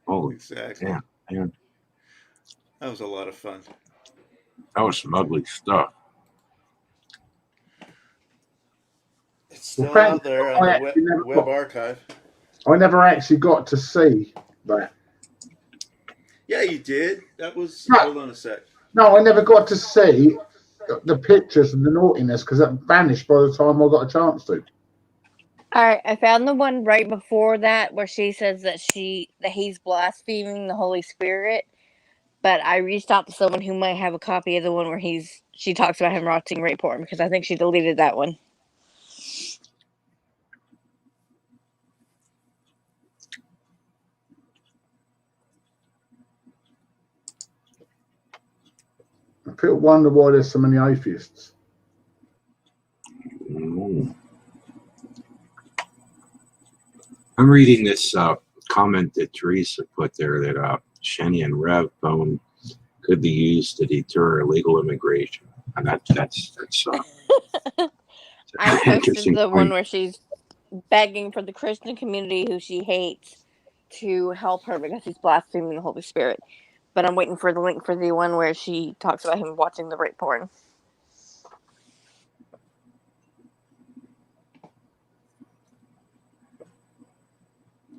Holy, exactly. Yeah, man. That was a lot of fun. That was some ugly stuff. It's still out there on the web archive. I never actually got to see that. Yeah, you did. That was. Hold on a sec. No, I never got to see the pictures and the naughtiness because that vanished by the time I got a chance to. All right, I found the one right before that where she says that he's blaspheming the Holy Spirit. But I reached out to someone who might have a copy of the one where she talks about him watching rape porn because I think she deleted that one. People wonder why there's so many atheists. I'm reading this comment that Teresa put there that Shani and Rev bone could be used to deter illegal immigration, and that's I posted the one where she's begging for the Christian community who she hates to help her because he's blaspheming the Holy Spirit. But I'm waiting for the link for the one where she talks about him watching the rape porn.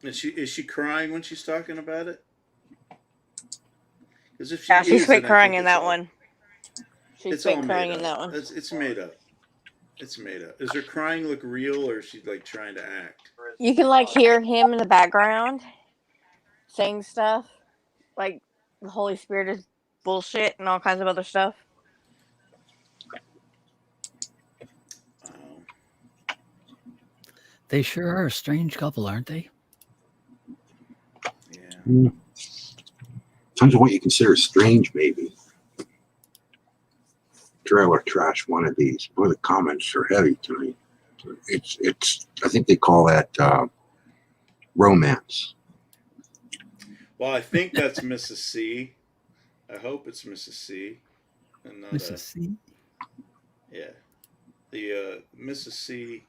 Is she crying when she's talking about it? Because if she Yeah, she's is, fake then I crying think in it's that all, one. She's it's all fake made crying in up. that one. It's made up. It's made up. Does her crying look real, or is she like trying to act? You can like hear him in the background saying stuff like the Holy Spirit is bullshit and all kinds of other stuff. They sure are a strange couple, aren't they? Depends on what you consider strange, maybe. Trailer trash one of these. Boy, the comments are heavy tonight. It's. I think they call that romance. Well, I think that's Mrs. C. I hope it's Mrs. C. And not Mrs. C. Yeah, the Mrs. C.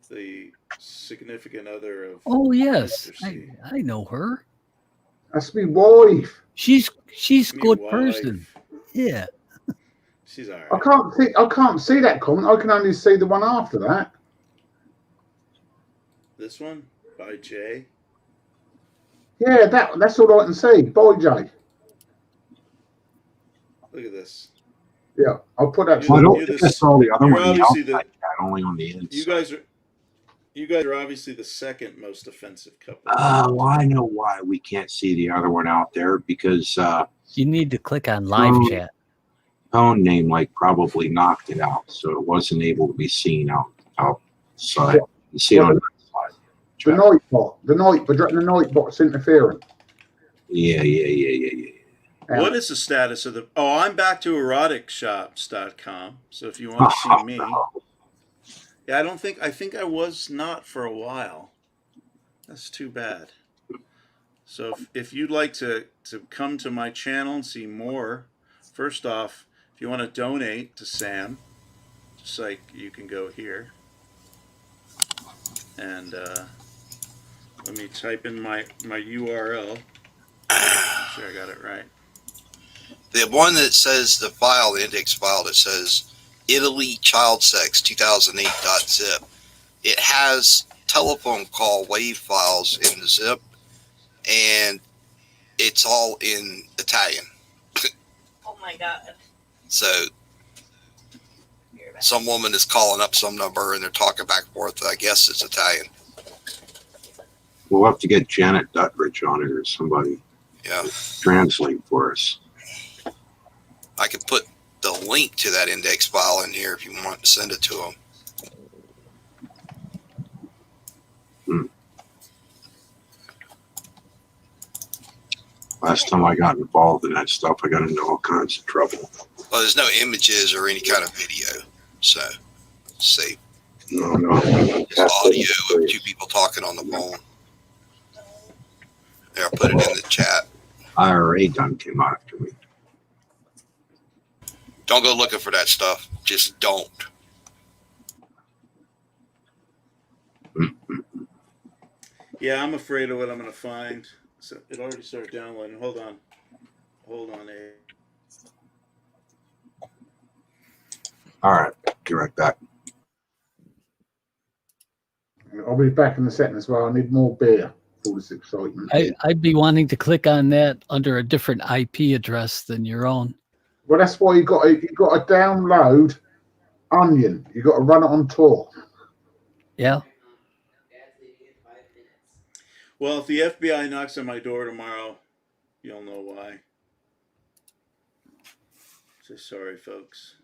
The significant other of. Oh yes, Mr. C. I know her. That's me wife. She's Me good wife. person. Yeah. She's all right. I can't see that comment. I can only see the one after that. This one by Jay. Yeah, that's all I can see. Boy, Jay. Look at this. Yeah, I'll put that. Well, I don't think I saw the other You're one. The obviously outside chat, only on the inside. You guys are obviously the second most offensive couple. Well, I know why we can't see the other one out there, because you need to click on live chat. Phone name probably knocked it out, so it wasn't able to be seen outside. You see it on the side. The night bot's interfering. Yeah. What is the status of the? Oh, I'm back to eroticshops.com. So if you want to see me, yeah, I think I was not for a while. That's too bad. So if you'd like to come to my channel and see more, first off, if you want to donate to Sam, just like you can go here. And let me type in my URL. I'm sure I got it right. The one that says the file, the index file that says Italy child sex 2008.zip, it has telephone call wave files in the zip, and it's all in Italian. Oh my god. So some woman is calling up some number and they're talking back and forth. I guess it's Italian. We'll have to get Janet Duttridge on it or somebody. Yeah. Translate for us. I could put the link to that index file in here if you want to send it to them. Last time I got involved in that stuff, I got into all kinds of trouble. Well, there's no images or any kind of video, so safe. No. Just audio of two people talking on the phone. There, I'll put it in the chat. IRA done came after me. Don't go looking for that stuff. Just don't. Yeah, I'm afraid of what I'm going to find. So it already started downloading. Hold on, All right, get right back. I'll be back in a second as well. I need more beer for this excitement. I'd be wanting to click on that under a different IP address than your own. Well, that's why you got to download Onion. You got to run it on Tor. Yeah. Well, if the FBI knocks on my door tomorrow, you'll know why. So sorry, folks.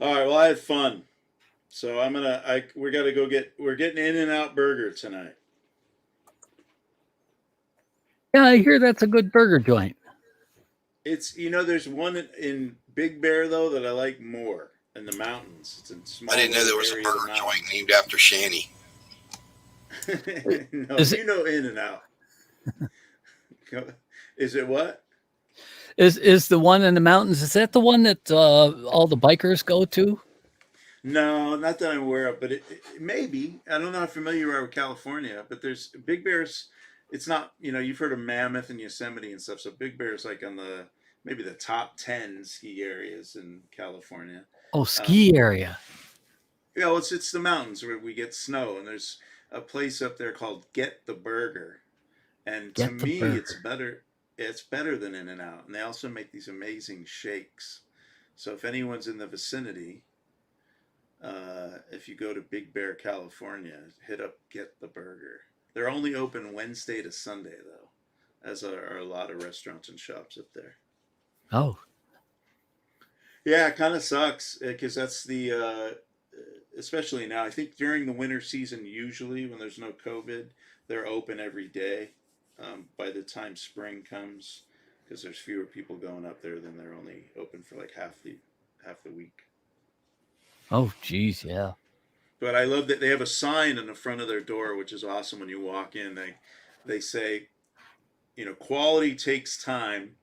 All right. Well, I had fun. So we're getting In-N-Out Burger tonight. Yeah, I hear that's a good burger joint. It's, there's one in Big Bear though that I like more in the mountains. It's in small. I didn't know there was a burger joint named after Shanny. No, In-N-Out. Is it what? Is the one in the mountains? Is that the one that all the bikers go to? No, not that I'm aware of, but it may be. I don't know how familiar you are with California, but there's Big Bear's. It's not, you've heard of Mammoth and Yosemite and stuff. So Big Bear's like on maybe the top 10 ski areas in California. Oh, ski area. Yeah, well, it's the mountains where we get snow, and there's a place up there called Get the Burger, And Get to the me, burger. it's better. It's better than In-N-Out, and they also make these amazing shakes. So if anyone's in the vicinity, if you go to Big Bear, California, hit up Get the Burger. They're only open Wednesday to Sunday, though, as are a lot of restaurants and shops up there. Oh. Yeah, it kind of sucks because that's the, especially now, I think during the winter season, usually when there's no COVID, they're open every day. By the time spring comes, because there's fewer people going up there, then they're only open for like half the week. Oh, geez, yeah. But I love that they have a sign in the front of their door, which is awesome. When you walk in, they say, quality takes time.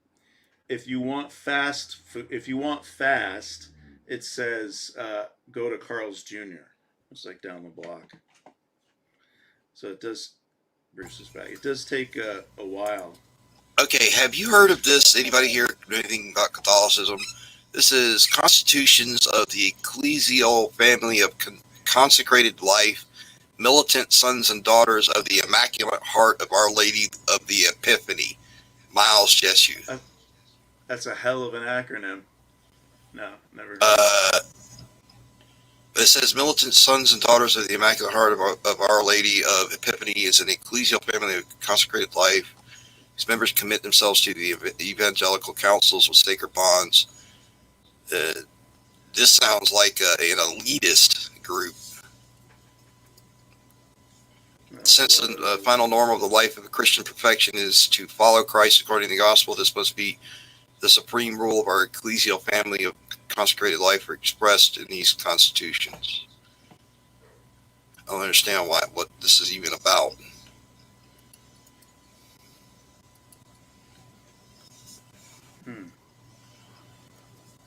If you want fast, it says go to Carl's Jr. It's like down the block. So it does. Bruce is back. It does take a while. Okay, have you heard of this? Anybody here know anything about Catholicism? This is Constitutions of the Ecclesial Family of Consecrated Life, Militant Sons and Daughters of the Immaculate Heart of Our Lady of the Epiphany, Miles Jesu. That's a hell of an acronym. No, never heard It says Militant Sons and Daughters of the Immaculate Heart of Our Lady of Epiphany is an ecclesial family of consecrated life. Its members commit themselves to the evangelical councils with sacred bonds. This sounds like an elitist group. Since the final norm of the life of a Christian perfection is to follow Christ according to the gospel, this must be the supreme rule of our ecclesial family of consecrated life are expressed in these constitutions. I don't understand what this is even about.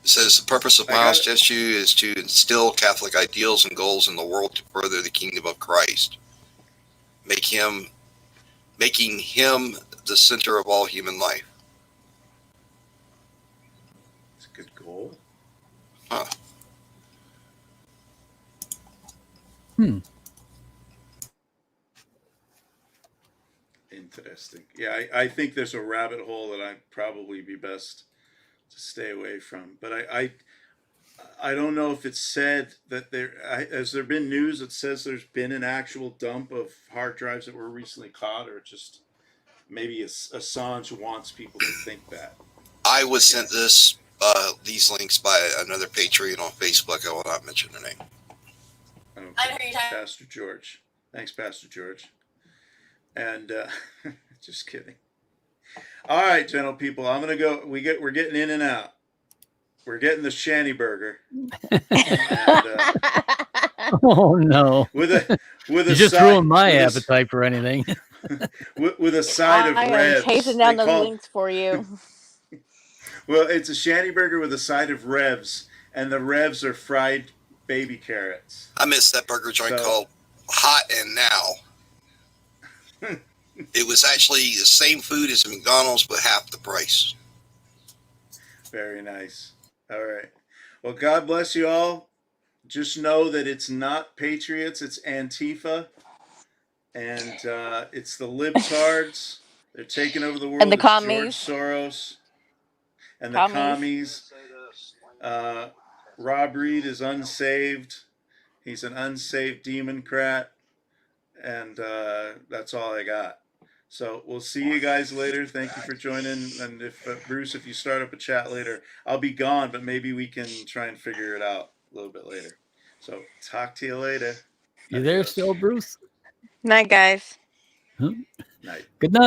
It says the purpose of Miles Jesu is to instill Catholic ideals and goals in the world to further the kingdom of Christ, making him the center of all human life. It's a good goal. Huh. Interesting. Yeah, I think there's a rabbit hole that I'd probably be best to stay away from. But I don't know if it's said that has there been news that says there's been an actual dump of hard drives that were recently caught, or just maybe Assange wants people to think that. I was sent these links by another Patriot on Facebook. I will not mention their name. Okay. Pastor George. Thanks, Pastor George. And just kidding. All right, gentle people, I'm gonna go. We're getting in and out. We're getting the shanty burger. And, oh no! With a you just ruined my appetite for anything. with a side of revs. I'm chasing down those links for you. Well, it's a shanty burger with a side of revs, and the revs are fried baby carrots. I missed that burger joint called Hot and Now. It was actually the same food as McDonald's, but half the price. Very nice. All right. Well, God bless you all. Just know that it's not Patriots, it's Antifa. And it's the libtards. They're taking over the world. And the commies. George Soros. And the commies. Rob Reed is unsaved. He's an unsaved democrat. And that's all I got. So we'll see you guys later. Thank you for joining. And if Bruce, if you start up a chat later, I'll be gone, but maybe we can try and figure it out a little bit later. So talk to you later. You there still, Bruce? Night, guys. Night. Good night.